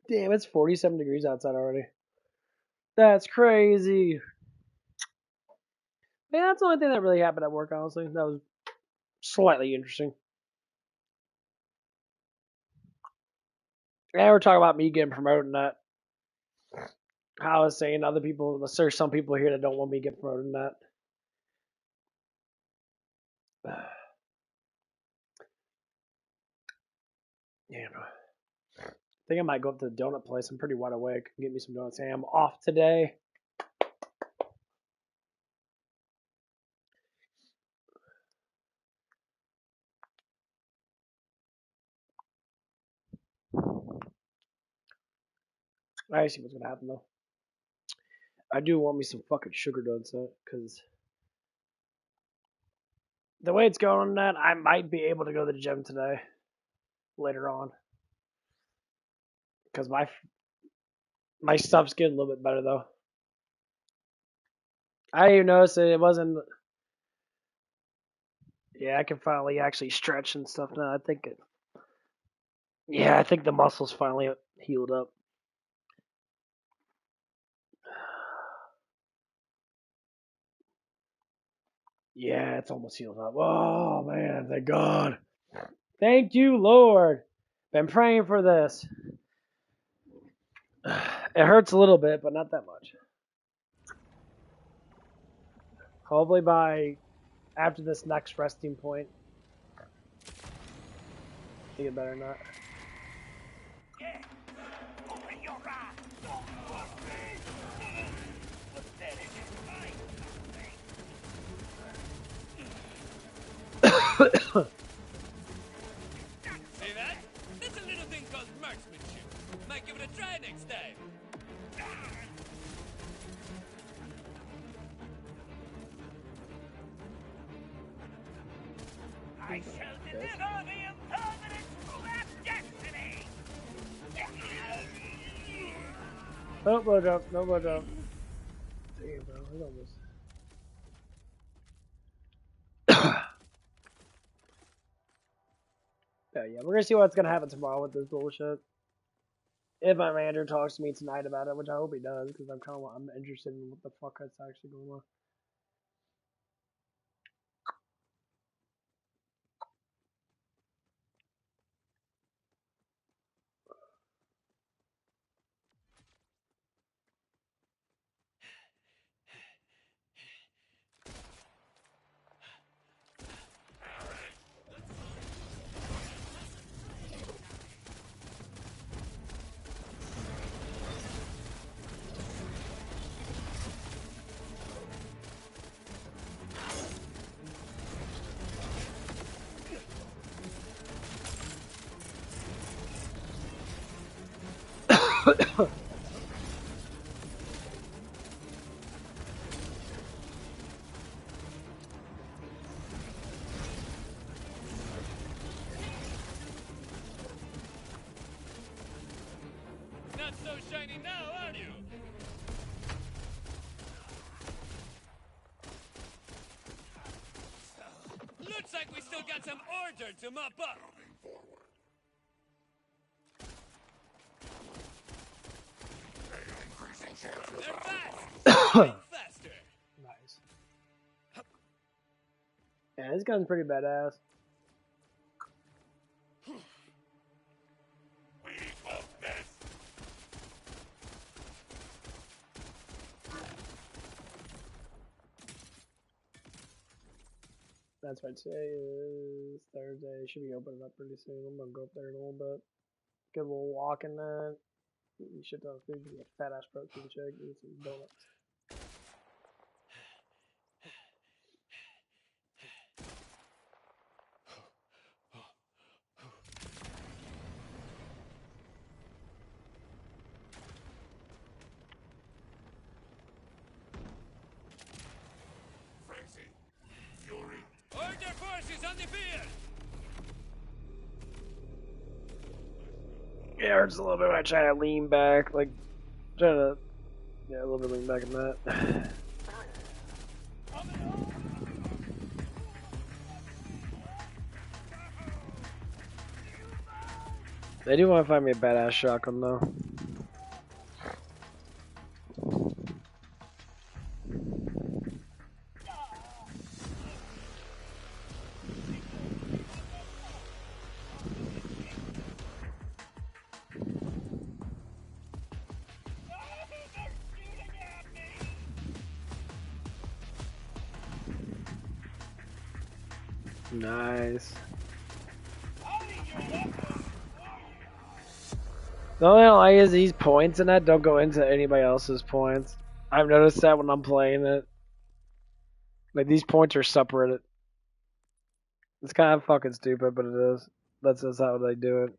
Damn, it's 47 degrees outside already. That's crazy. Man, that's the only thing that really happened at work, honestly. That was slightly interesting. And we're talking about me getting promoted and that. How I was saying, other people, there's some people here that don't want me to get promoted and that. Yeah, I think I might go up to the donut place. I'm pretty wide awake. Get me some donuts. Hey, I'm off today. I see what's gonna happen though. I do want me some fucking sugar donuts because the way it's going, that I might be able to go to the gym today later on because my stuff's getting a little bit better though. I even noticed that it wasn't. Yeah, I can finally actually stretch and stuff now. I think it. Yeah, I think the muscles finally healed up. Yeah, it's almost healed up. Oh man, thank God. Thank you, Lord. Been praying for this. It hurts a little bit, but not that much. Hopefully by after this next resting point, you get better than that. Open your eyes! Don't look me! What's that in your eye? See that? That's a little thing called marksmanship. Might give it a try next time. I shall deliver the impermanent trap destiny! Oh, blow jump. No blow jump. Damn, bro. It almost. Yeah, we're gonna see what's gonna happen tomorrow with this bullshit. If my manager talks to me tonight about it, which I hope he does, because I'm interested in what the fuck that's actually going on. Not so shiny now, are you? Looks like we still got some order to mop up. They're fast! Getting faster. Nice. Yeah, this gun's pretty badass. That's right. Today is Thursday. Should be opening up pretty soon. I'm gonna go up there in a little bit. Get a little walk in that. You should have food. Get a fat ass protein shake. Eat some donuts. Order forces on the field! Yeah, it hurts a little bit when I try to lean back, like trying to, yeah, a little bit lean back in that. They do want to find me a badass shotgun though. Nice. The only thing I don't like is these points and that don't go into anybody else's points. I've noticed that when I'm playing it. Like, these points are separated. It's kind of fucking stupid, but it is. That's just how they do it.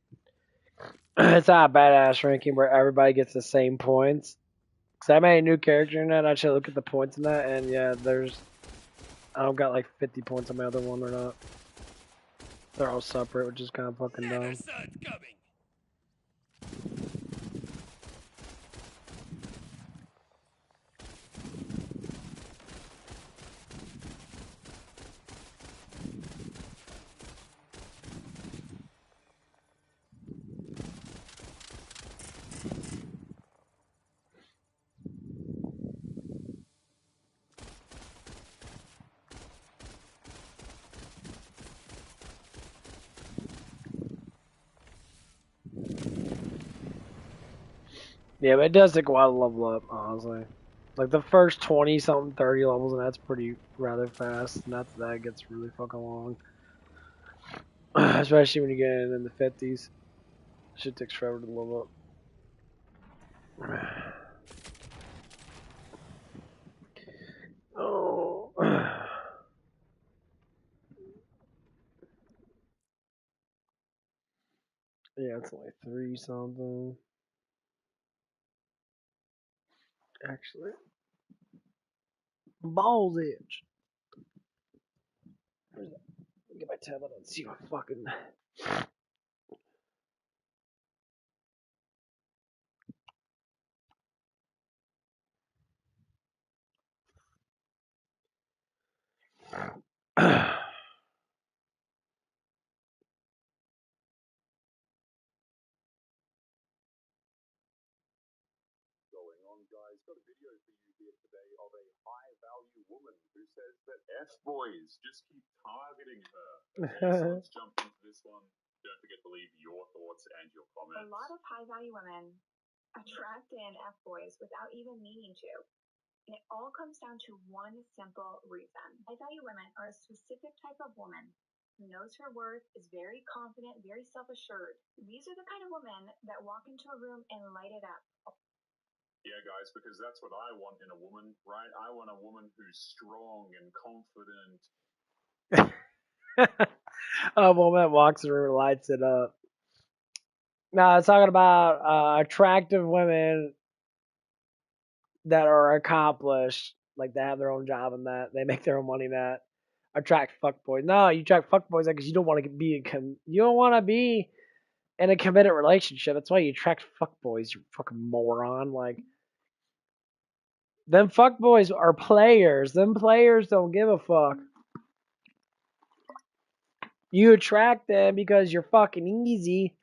It's not a badass ranking where everybody gets the same points. Cause I made a new character in that. I should look at the points in that, and yeah, I don't got like 50 points on my other one or not. They're all separate, which is kind of fucking dumb. Yeah, but it does take a while to level up, honestly. Like the first 20 something, 30 levels, and that's pretty rather fast. And after that, it gets really fucking long. Especially when you get in the 50s. Shit takes forever to level up. Oh. Yeah, it's only 3 something. Actually. Balls itch. Where's that? Get my tablet and see what fucking. Guys, got a video for you here today of a high-value woman who says that F-boys just keep targeting her. Okay, so let's jump into this one. Don't forget to leave your thoughts and your comments. A lot of high-value women attract in F-boys without even meaning to. And it all comes down to one simple reason. High-value women are a specific type of woman who knows her worth, is very confident, very self-assured. These are the kind of women that walk into a room and light it up. Yeah, guys, because that's what I want in a woman, right? I want a woman who's strong and confident. A woman walks through and lights it up. No, it's talking about attractive women that are accomplished, like they have their own job and that they make their own money. That attract fuckboys. No, you attract fuckboys because you don't want to be you don't want to be in a committed relationship. That's why you attract fuckboys. You fucking moron. Like. Them fuckboys are players. Them players don't give a fuck. You attract them because you're fucking easy.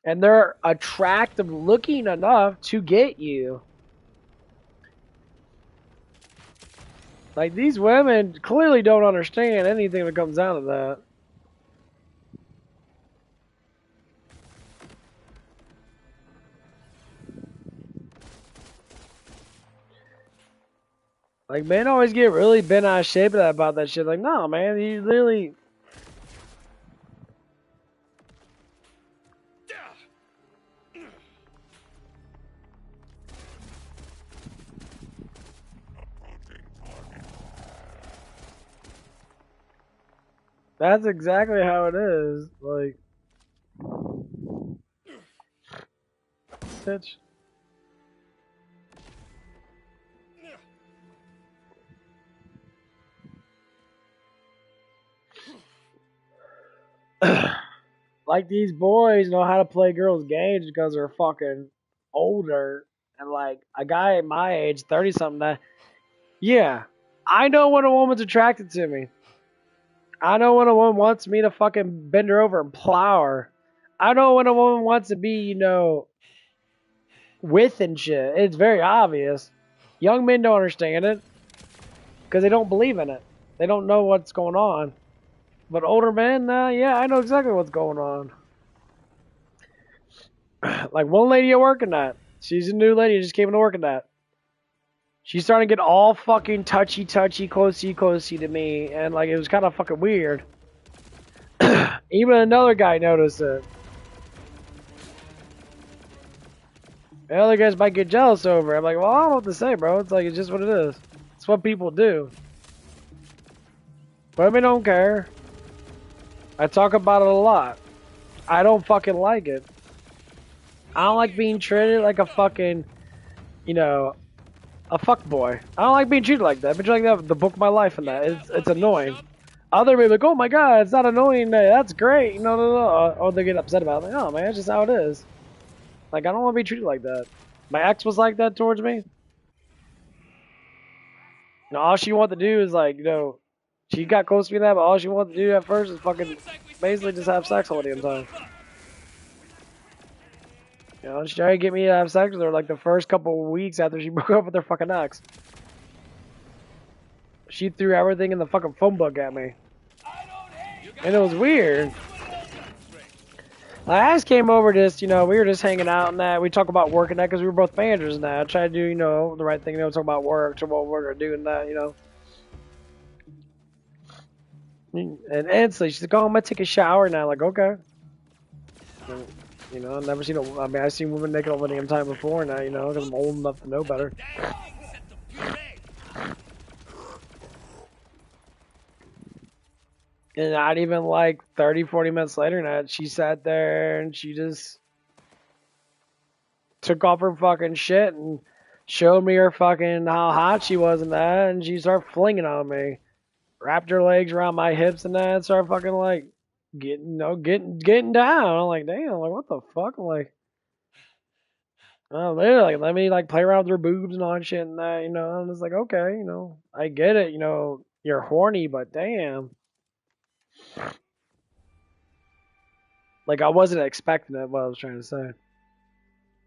And they're attractive looking enough to get you. Like, these women clearly don't understand anything that comes out of that. Like, men always get really bent out of shape about that shit. Like, no, man, you literally... That's exactly how it is. Like... Bitch. Like, these boys know how to play girls' games because they're fucking older. And, like, a guy my age, 30-something, that, yeah, I know when a woman's attracted to me. I know when a woman wants me to fucking bend her over and plow her. I know when a woman wants to be, you know, with and shit. It's very obvious. Young men don't understand it because they don't believe in it. They don't know what's going on. But older men, yeah, I know exactly what's going on. Like one lady at work in that. She's a new lady, just came into work in that. She's starting to get all fucking touchy, closey to me, and like it was kind of fucking weird. Even another guy noticed it. The other guys might get jealous over it. I'm like, well, I don't know what to say, bro. It's like, it's just what it is. It's what people do. Women don't care. I talk about it a lot. I don't fucking like it. I don't like being treated like a fucking, you know, a fuck boy. I don't like being treated like that. I've been treated like that the book of my life and that. It's annoying. Other people are like, oh my god, it's not annoying. That's great. No, no, no. Or they get upset about it. Like, oh man, it's just how it is. Like, I don't want to be treated like that. My ex was like that towards me. And all she wanted to do is like, she got close to me that, but all she wanted to do at first is fucking basically just have sex all the damn time. She tried to get me to have sex with her like the first couple of weeks after she broke up with her fucking ex. She threw everything in the fucking phone book at me. And it was weird. I just came over just, we were just hanging out and that. We talk about work and that because we were both managers and that. I tried to do, the right thing, talk about work, talk about what we're doing that, And instantly, she's like, oh, I'm going to take a shower now. Like, okay. And, I've never seen I've seen women naked all the damn time before now, because I'm old enough to know better. And not even like 30, 40 minutes later now, she sat there and she just took off her fucking shit and showed me her fucking how hot she was and that, and she started flinging on me. Wrapped her legs around my hips and that, and started fucking like getting down. I'm like, damn, like what the fuck? I'm like, oh, literally, let me like play around with her boobs and all that shit and that, I'm just like, okay, I get it, you're horny, but damn. Like, I wasn't expecting that, what I was trying to say.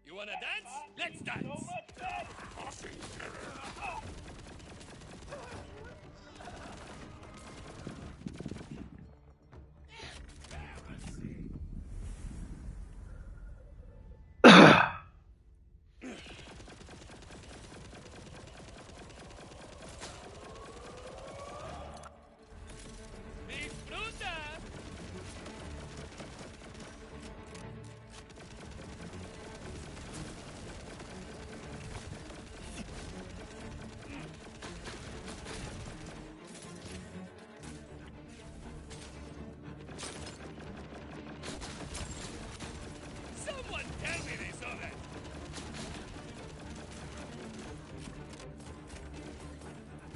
You wanna dance? Let's dance!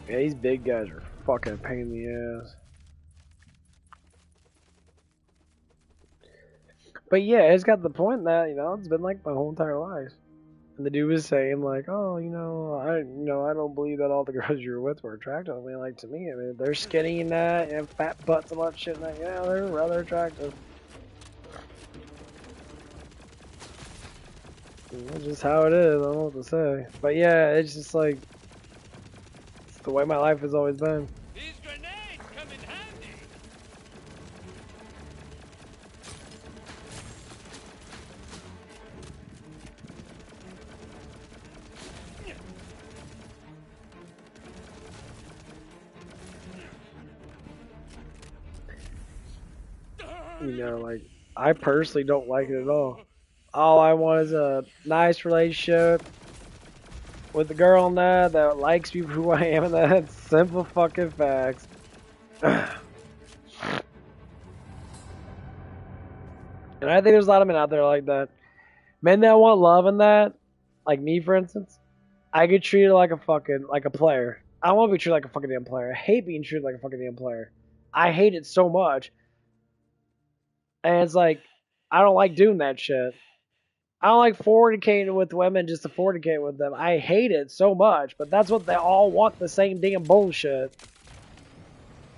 Yeah, these big guys are fucking pain in the ass. But yeah, it's got the point that, it's been like my whole entire life. And the dude was saying like, oh, I don't believe that all the girls you were with were attractive. I mean, like to me, they're skinny and that, and fat butts and all that shit. And that, yeah, they're rather attractive. That's just how it is. I don't know what to say. But yeah, it's just like, it's the way my life has always been. These grenades come in handy. Like, I personally don't like it at all. All I want is a nice relationship with a girl and that likes me for who I am, and that's simple fucking facts. And I think there's a lot of men out there like that. Men that want love and that, like me for instance, I get treated like a player. I don't want to be treated like a fucking damn player. I hate being treated like a fucking damn player. I hate it so much. And it's like, I don't like doing that shit. I don't like fornicating with women just to fornicate with them. I hate it so much, but that's what they all want, the same damn bullshit.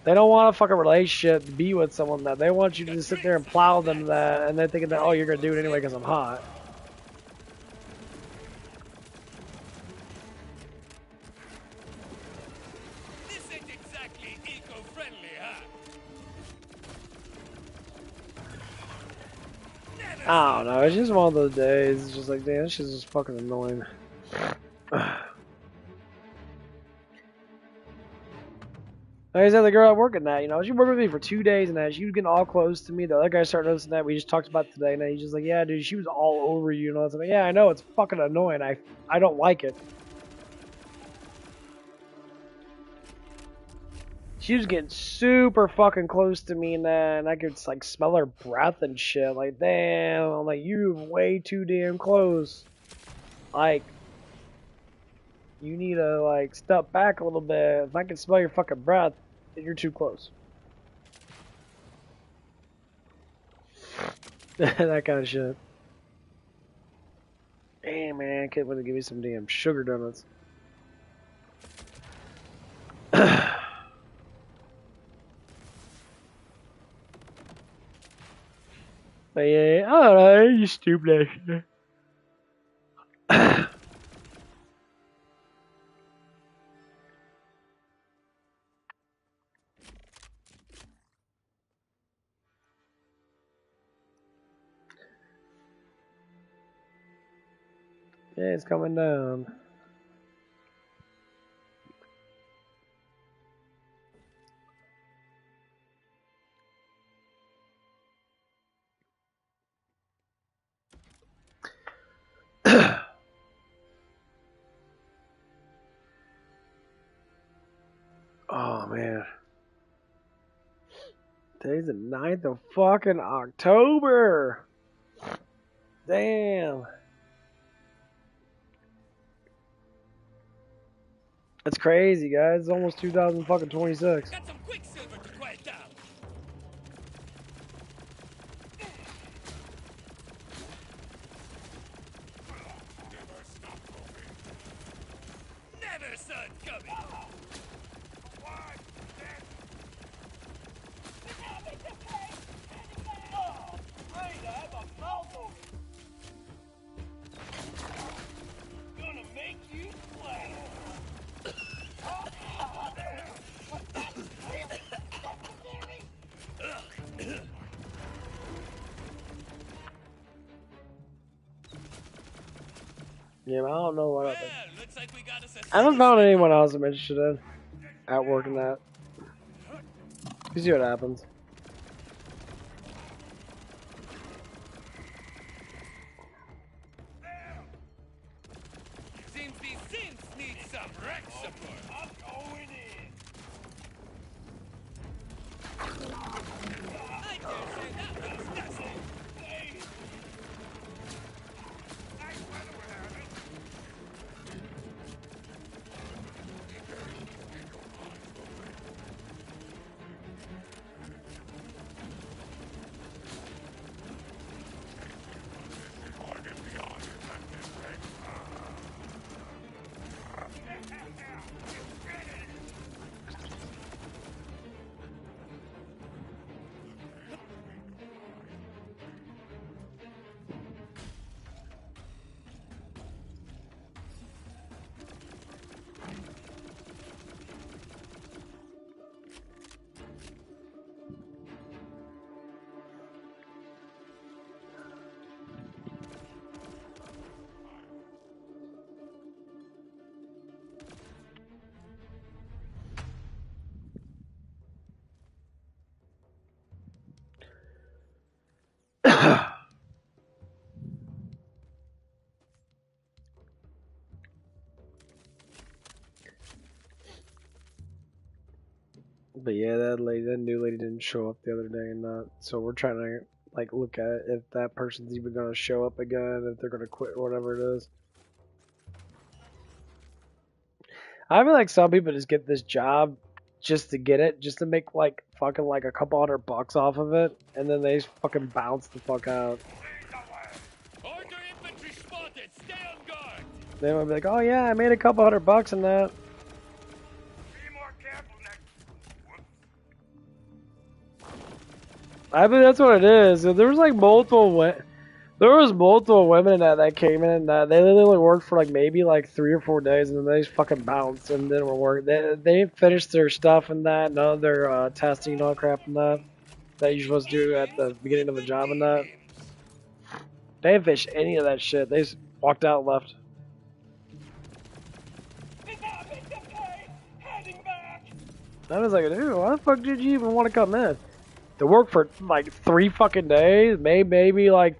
They don't want a fucking relationship to be with someone that. They want you to just sit there and plow them that, and they're thinking that, oh, you're going to do it anyway because I'm hot. This ain't exactly eco-friendly, huh? I don't know, it's just one of those days. It's just like, damn, this shit's just fucking annoying. Like I said, the girl at work at that, you know, she worked with me for 2 days and that. She was getting all close to me. The other guy started noticing that. We just talked about it today, and he's just like, yeah, dude, she was all over you. And I was like, yeah, I know. It's fucking annoying. I don't like it. She was getting super fucking close to me, and I could like smell her breath and shit. Like, damn, I'm like, you're way too damn close. Like, you need to like step back a little bit. If I can smell your fucking breath, then you're too close. That kind of shit. Damn, man, I can't wait to give me some damn sugar donuts. But yeah, I don't know, you stupid ass shit. Yeah, it's coming down. Oh man. Today's the 9th of fucking October. Damn. That's crazy, guys. It's almost 2026. Got some quicksilver to quiet down. Never saw it coming. Gonna make you play. Yeah, I don't know what Well, happened. looks like we got us a I haven't city found slicker. anyone else I'm interested in at working that. You see what happens. Seems these synths need some wreck support. I'm going in. I dare say that was dusty. Nice weather we're having. But yeah, that new lady didn't show up the other day, and so we're trying to like look at if that person's even gonna show up again, if they're gonna quit or whatever it is. I feel like some people just get this job just to get it, just to make like fucking like a couple $100 off of it, and then they just fucking bounce the fuck out. Order infantry spotted. Stay on guard. They might be like, oh yeah, I made a couple $100 in that. Be more careful next. I think that's what it is. There was like multiple women that came in and they literally worked for like maybe like 3 or 4 days, and then they just fucking bounced and didn't work. They finished their stuff and that, none of their testing and all crap and that you're supposed to do at the beginning of a job and that. They didn't finish any of that shit. They just walked out and left. Heading back. I was like, dude, why the fuck did you even want to come in? To work for like 3 fucking days, maybe like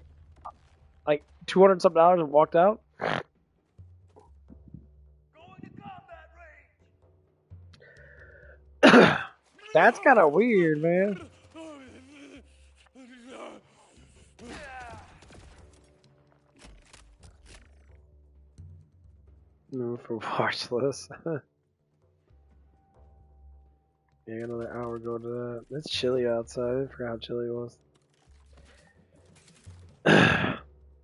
$200 something and walked out. Going to combat range. That's kind of weird, man. No, for watch list. Yeah, another hour go to that. It's chilly outside. I forgot how chilly it was.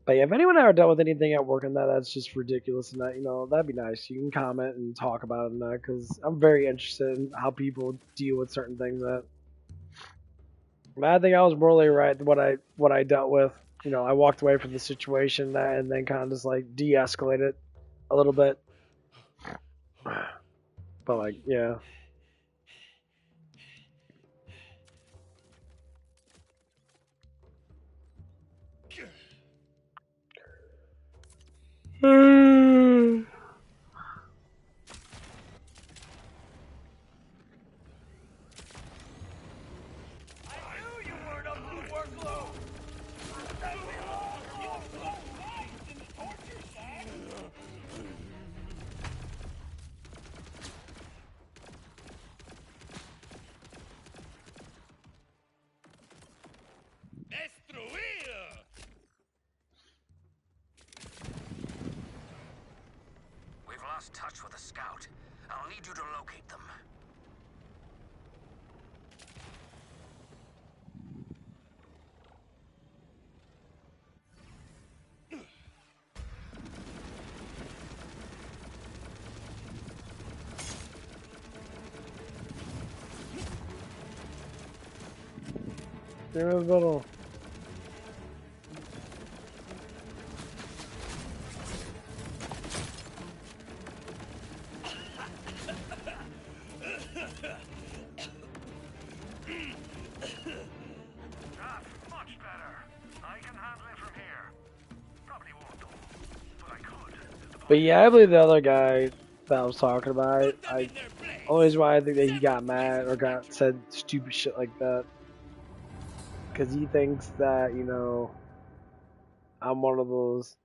But yeah, if anyone ever dealt with anything at work and that's just ridiculous and that, that'd be nice. You can comment and talk about it and that, because I'm very interested in how people deal with certain things that. But I think I was morally right what I dealt with. I walked away from the situation and then kind of just like de-escalate it a little bit. But like, yeah. We've lost touch with the scout. I'll need you to locate them. There's little. Much better. I can handle it from here. Probably won't though, but I could. But yeah, I believe the other guy that I was talking about, only reason why I think that he got mad or said stupid shit like that, because he thinks that, I'm one of those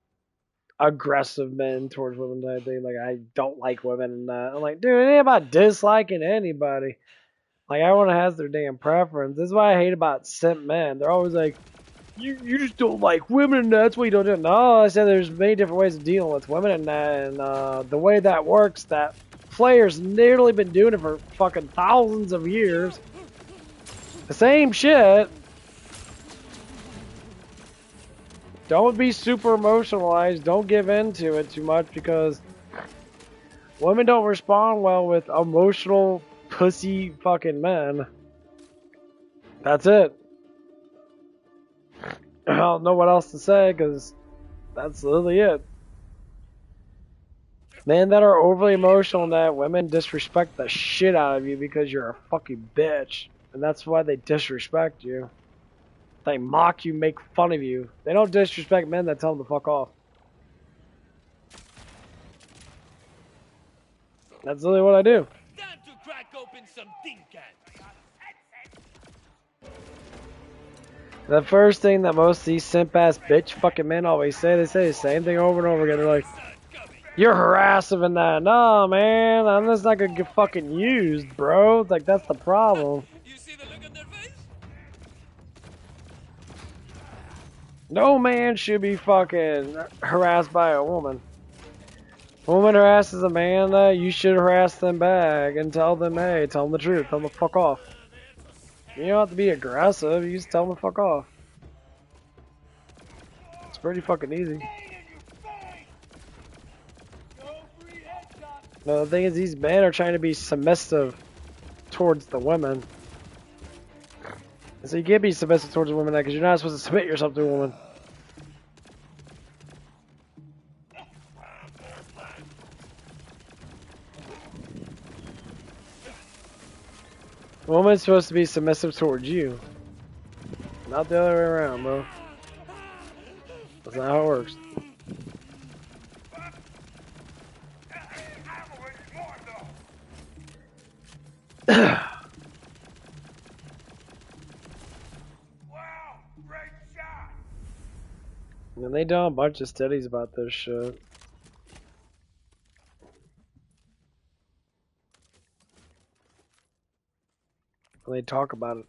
aggressive men towards women type thing. Like, I don't like women and that. I'm like, dude, it ain't about disliking anybody. Like, everyone has their damn preference. This is why I hate about simp men. They're always like, you just don't like women and that's what you don't do. No, I said there's many different ways of dealing with women and that. And the way that works, that players literally been doing it for fucking thousands of years. The same shit. Don't be super emotionalized. Don't give in to it too much, because women don't respond well with emotional pussy fucking men. That's it. I don't know what else to say, because that's literally it. Men that are overly emotional and that women disrespect the shit out of you because you're a fucking bitch. And that's why they disrespect you. They mock you, make fun of you. They don't disrespect men that tell them to fuck off. That's literally what I do. Time to crack open some tin cans. The first thing that most of these simp ass bitch fucking men always say, they say the same thing over and over again. They're like, you're harassive in that. No, man, I'm just not gonna get fucking used, bro. Like, that's the problem. You see the look on their face? No man should be fucking harassed by a woman. A woman harasses a man, you should harass them back and tell them, hey, tell them the truth. Tell them to fuck off. You don't have to be aggressive. You just tell them to fuck off. It's pretty fucking easy. No, the thing is, these men are trying to be submissive towards the women. So you can't be submissive towards a woman because you're not supposed to submit yourself to a woman. A woman's supposed to be submissive towards you. Not the other way around, bro. That's not how it works. They done a bunch of studies about this shit. And they talk about it.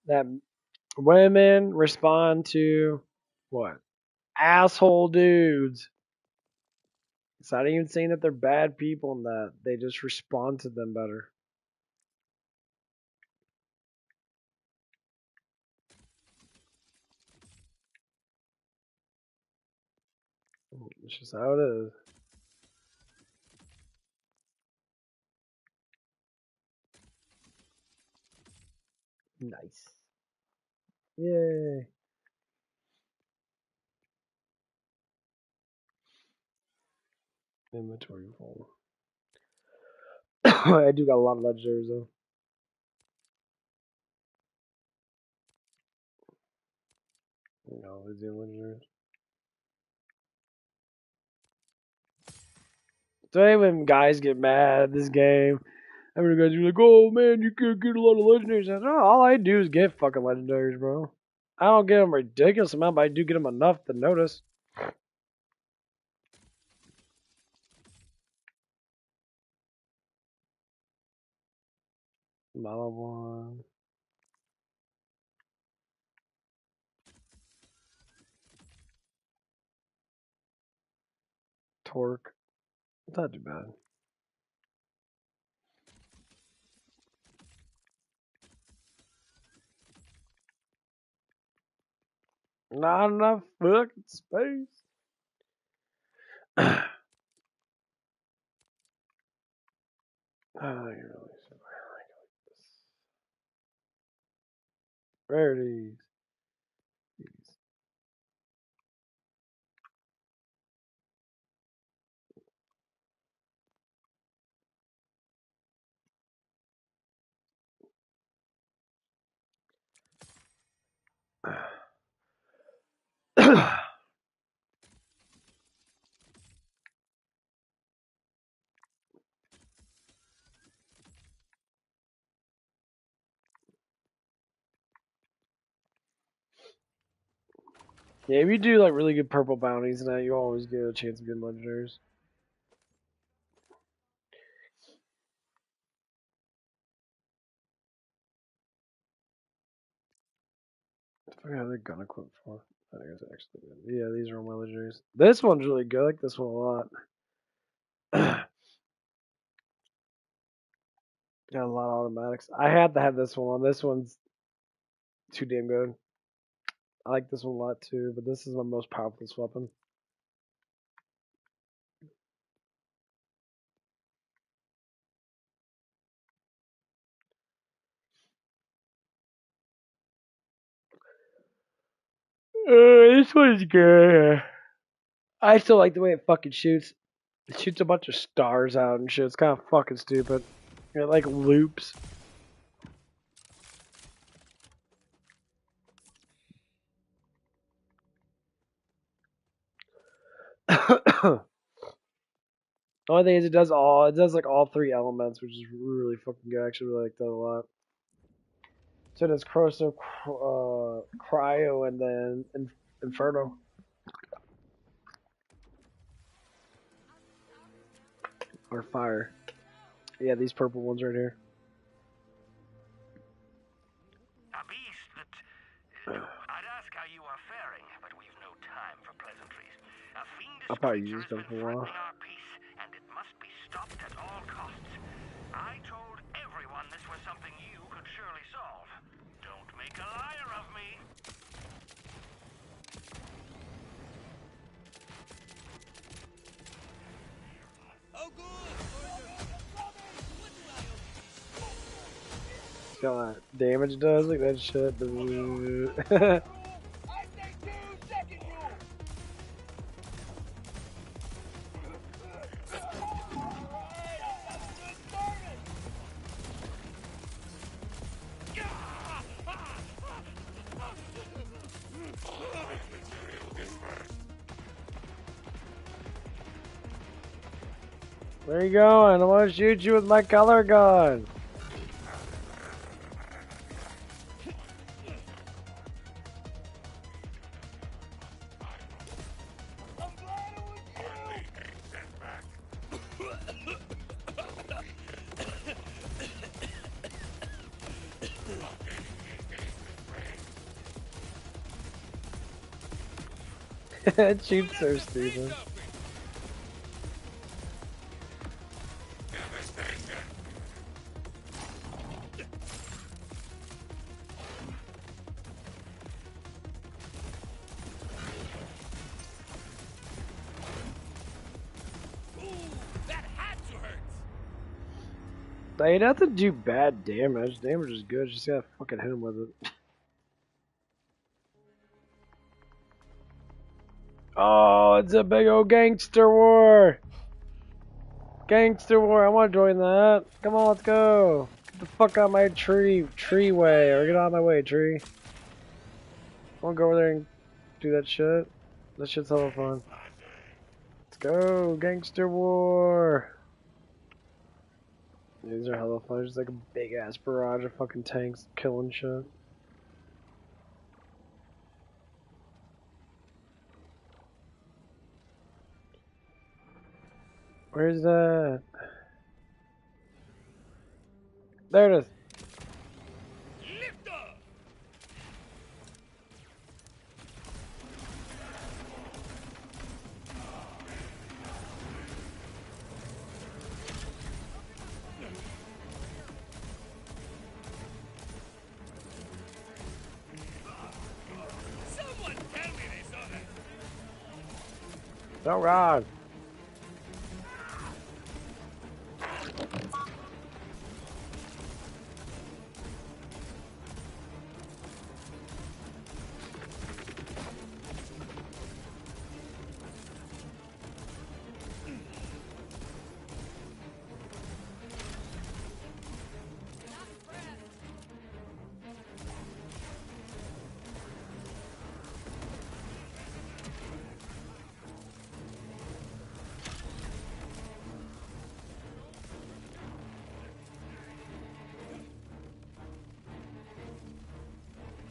That women respond to what? Asshole dudes. It's not even saying that they're bad people and that they just respond to them better. It's just how it is. Nice. Yay. Inventory full. I do got a lot of legendaries though. No, these are legendaries. So when guys get mad at this game, every guys are like, "Oh man, you can't get a lot of legendaries." I said, "No, all I do is get fucking legendaries, bro. I don't get them a ridiculous amount, but I do get them enough to notice." Malabon. Torque. It's not too bad. Not enough fucking space. Rarities. Yeah, if you do like really good purple bounties and that, you always get a chance of getting legendaries. I forgot how they're gonna equip for. I think it's actually good. Yeah, these are all my legendaries. This one's really good. I like this one a lot. Got a lot of automatics. I had to have this one. This one's too damn good. I like this one a lot too, but this is my most powerful weapon. This one's good. I still like the way it fucking shoots. It shoots a bunch of stars out and shit. It's kind of fucking stupid. It like loops. The only thing is it does like all three elements, which is really fucking good. I actually really like that a lot. So it does corrosive, cryo, and then inferno. Or fire. Yeah, these purple ones right here. A beast that... I'd ask how you are faring, but we've no time for pleasantries. A fiendish I'll probably creature use has them been for a while. threatening our peace, and it must be stopped at all costs. I told everyone this was something you could surely solve. Don't make a liar of me. Oh, good. See how that damage does? Like that shit. Where are you going? I want to shoot you with my color gun. That cheat's so stupid. That had to hurt. They have to do bad damage. Damage is good. Just gotta fucking hit him with it. Oh, it's a big old gangster war. Gangster war. I want to join that. Come on, let's go. Get the fuck out of my tree way, or get out of my way, tree. I want to go over there and do that shit. That shit's hella fun. Let's go, gangster war. These are hella fun. Just like a big ass barrage of fucking tanks killing shit. Where's that? There it is. Lift off. Someone tell me they saw that. Oh god.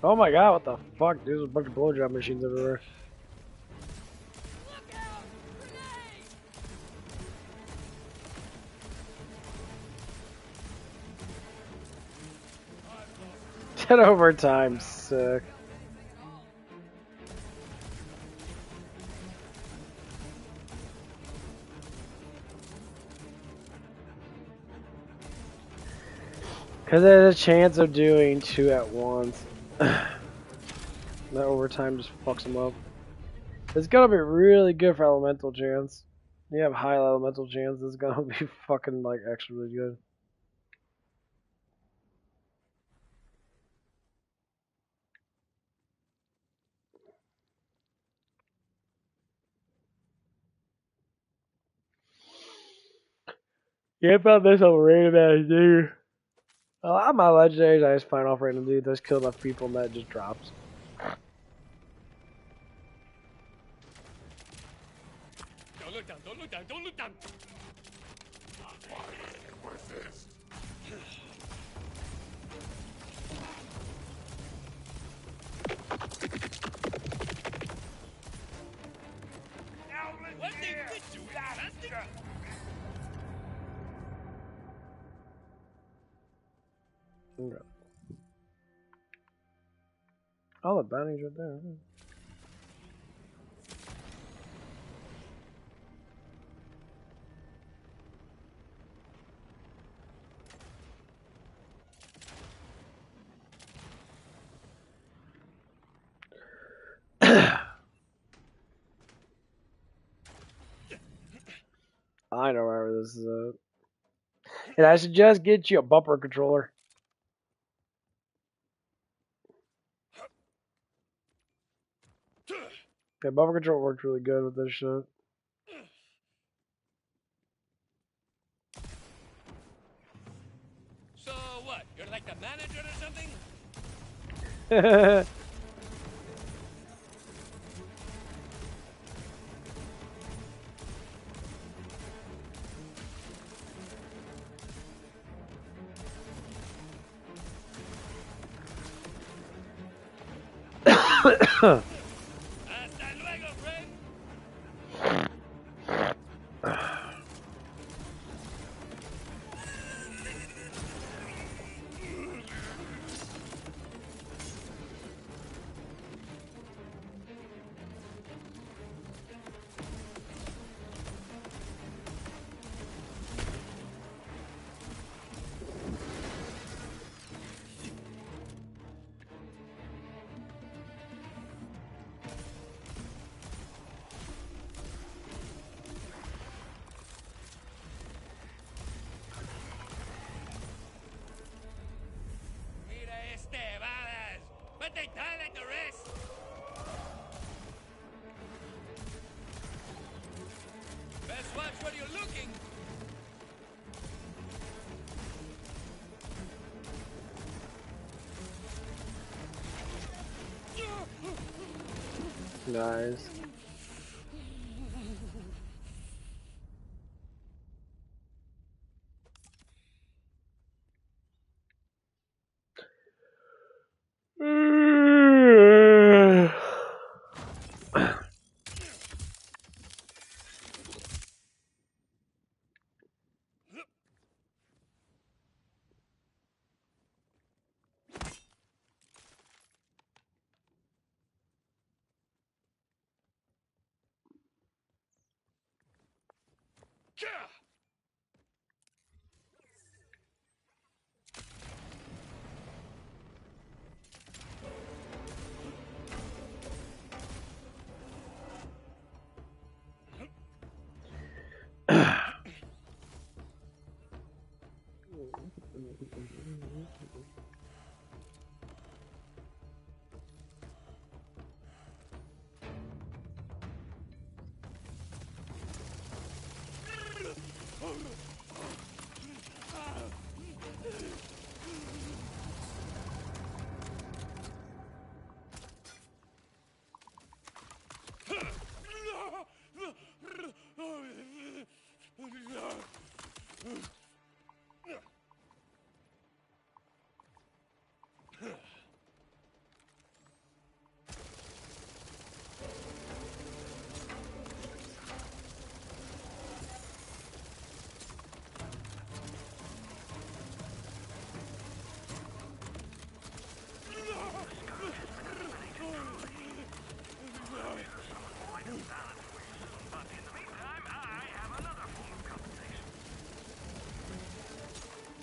Oh my god, what the fuck? There's a bunch of blowjob machines everywhere. Look out! Grenade! 10 overtime, sick. Because there's a chance of doing 2 at once. That overtime just fucks them up. It's gonna be really good for elemental chance. You have high elemental chance, it's gonna be fucking like extra really good. Yeah, I found this overrated ass dude. A lot of my legendaries I just find off random dude. Just kill enough people and that just drops. Don't look down, don't look down, don't look down! What they did you, plastic? Okay. Oh, the bounty's right there. I know where this is at. And I suggest get you a bumper controller. Yeah, bumper control works really good with this shit. So what? You're like the manager or something? Hasta luego, friend! Nice.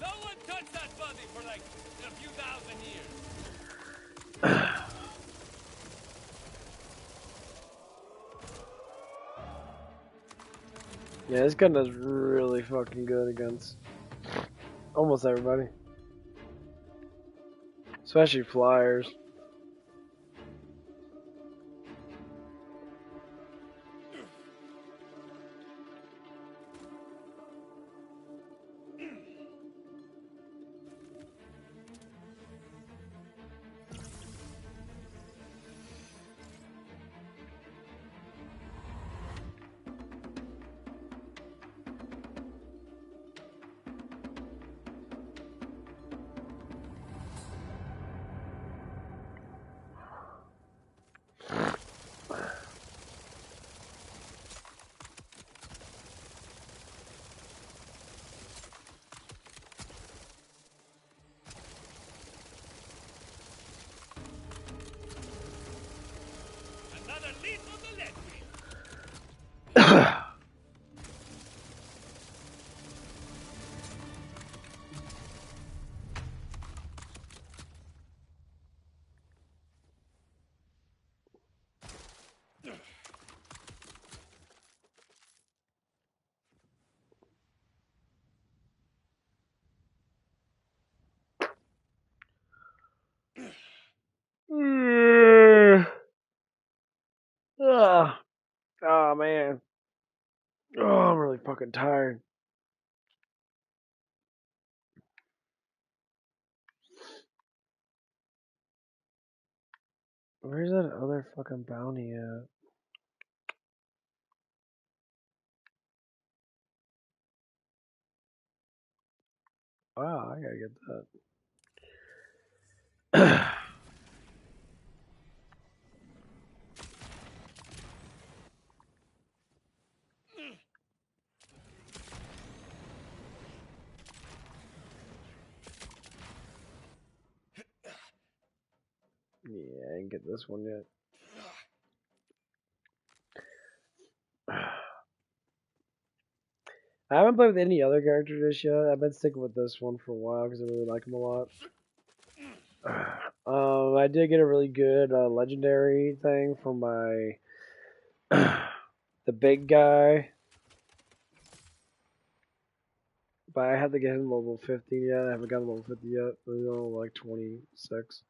No one touched that fuzzy for like a few thousand years. Yeah, this gun does really fucking good against almost everybody. Especially flyers. Another lead on the lefty. Oh man. Oh, I'm really fucking tired. Where's that other fucking bounty at? Wow, I gotta get that. Yeah, I didn't get this one yet. I haven't played with any other character just yet. I've been sticking with this one for a while because I really like him a lot. I did get a really good legendary thing from my the big guy, but I have to get him level 50 yet. I haven't got him level 50 yet. He's only like 26.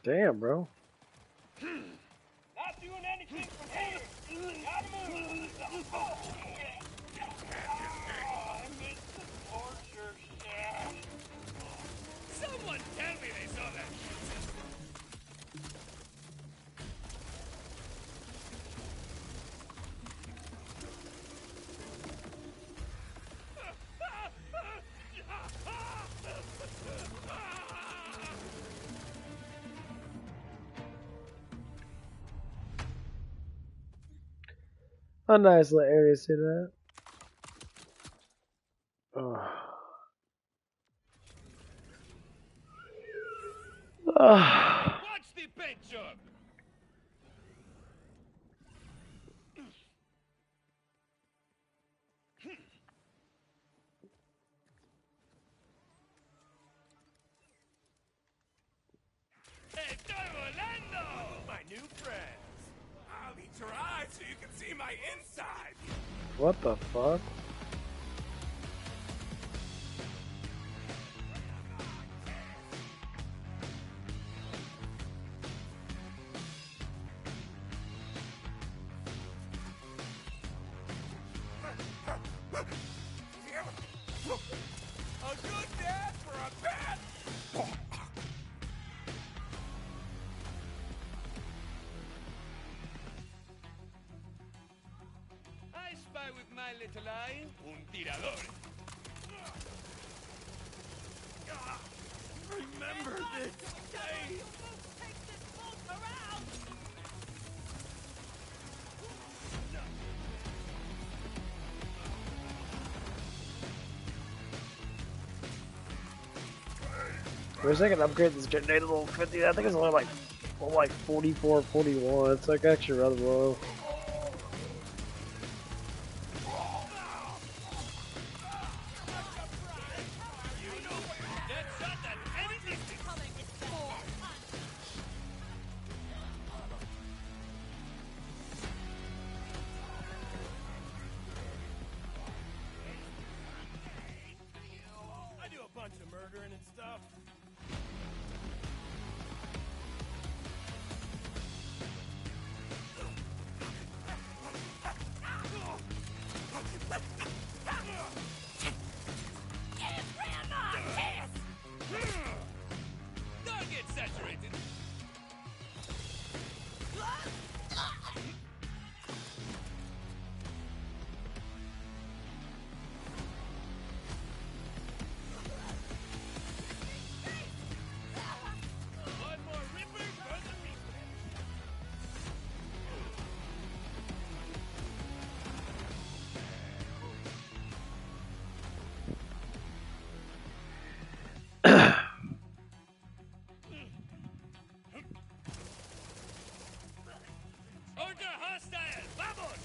Damn, bro. A nice little area to see that. Oh. Watch the paint job. Hey, Orlando! My new friends. I'll eat your eyes so you can see my inside. What the fuck? A good dad for a bad. I spy with my little eye un tirador. Remember this day. I wish I could upgrade this grenade to level 50. I think it's only like 44, 41. It's like actually rather low. That shot at any distance. I do a bunch of murdering and stuff. Target saturated. One more Ripper for the people. Order hostile! Vamos!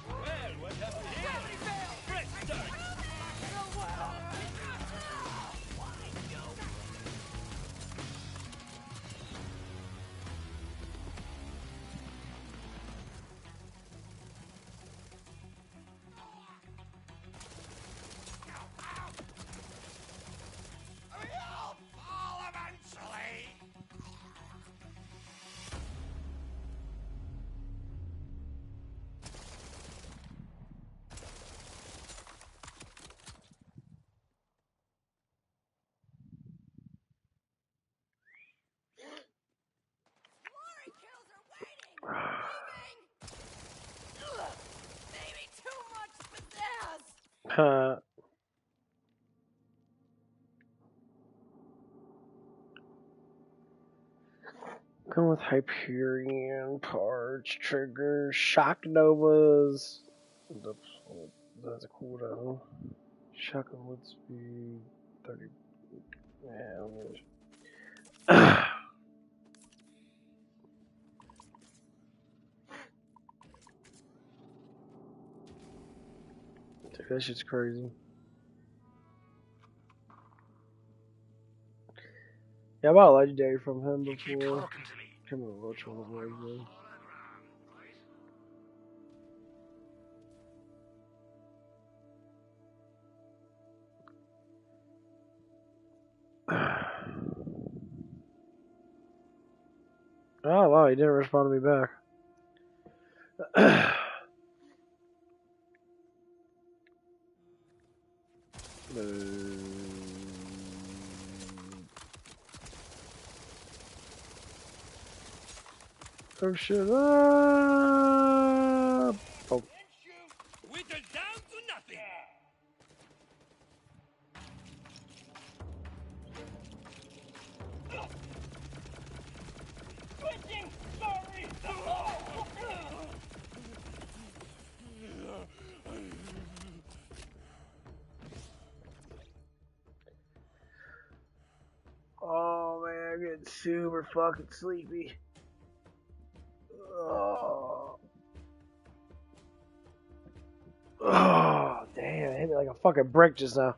Well, what happened here? Fresh start! We'll fall eventually. Glory kills are waiting! Moving! Ugh, maybe too much pizzazz! Come with Hyperion, parts, triggers, shock novas. That's a cooldown. Shock and wood speed, 30. Yeah, dude, that shit's crazy. Yeah, I bought a legendary from him You keep before. talking to me. Come on, which one was it? Oh wow, he didn't respond to me back. Oh shit! Oh. Whittle down to nothing. Switching. Sorry. Oh man, I'm getting super fucking sleepy. Oh, oh damn, it hit me like a fucking brick just now.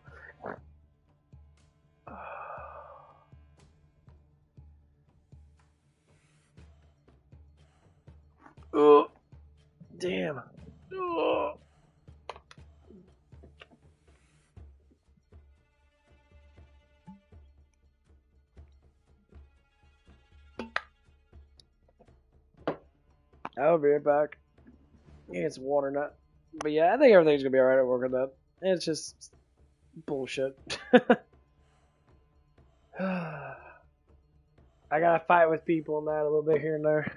Oh, damn. Oh. I'll be right back. Get some water nut. But yeah, I think everything's gonna be alright at work with that. It's just bullshit. I gotta fight with people and that a little bit here and there.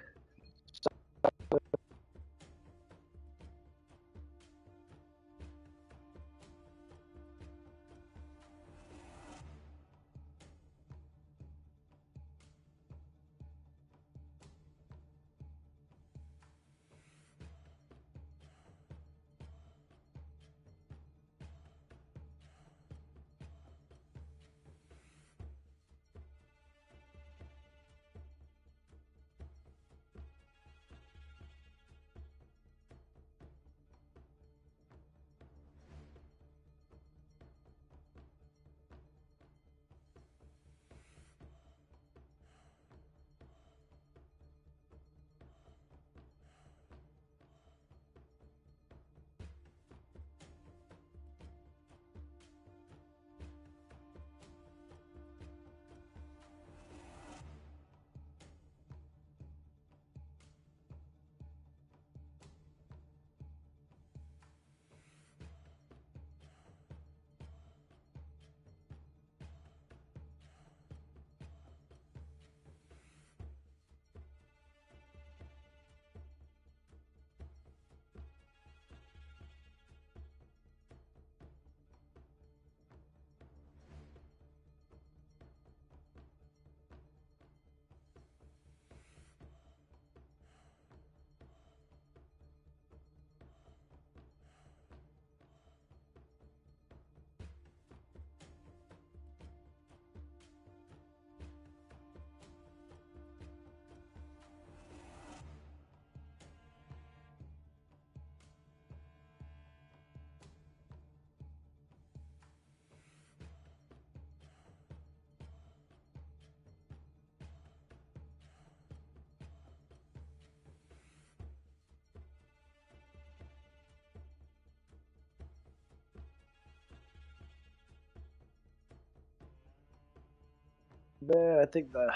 Man, I think the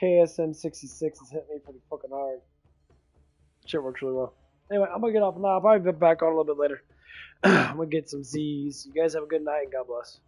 KSM 66 has hit me pretty fucking hard. Shit works really well. Anyway, I'm gonna get off now. I'll probably be back on a little bit later. I'm gonna get some Z's. You guys have a good night and God bless.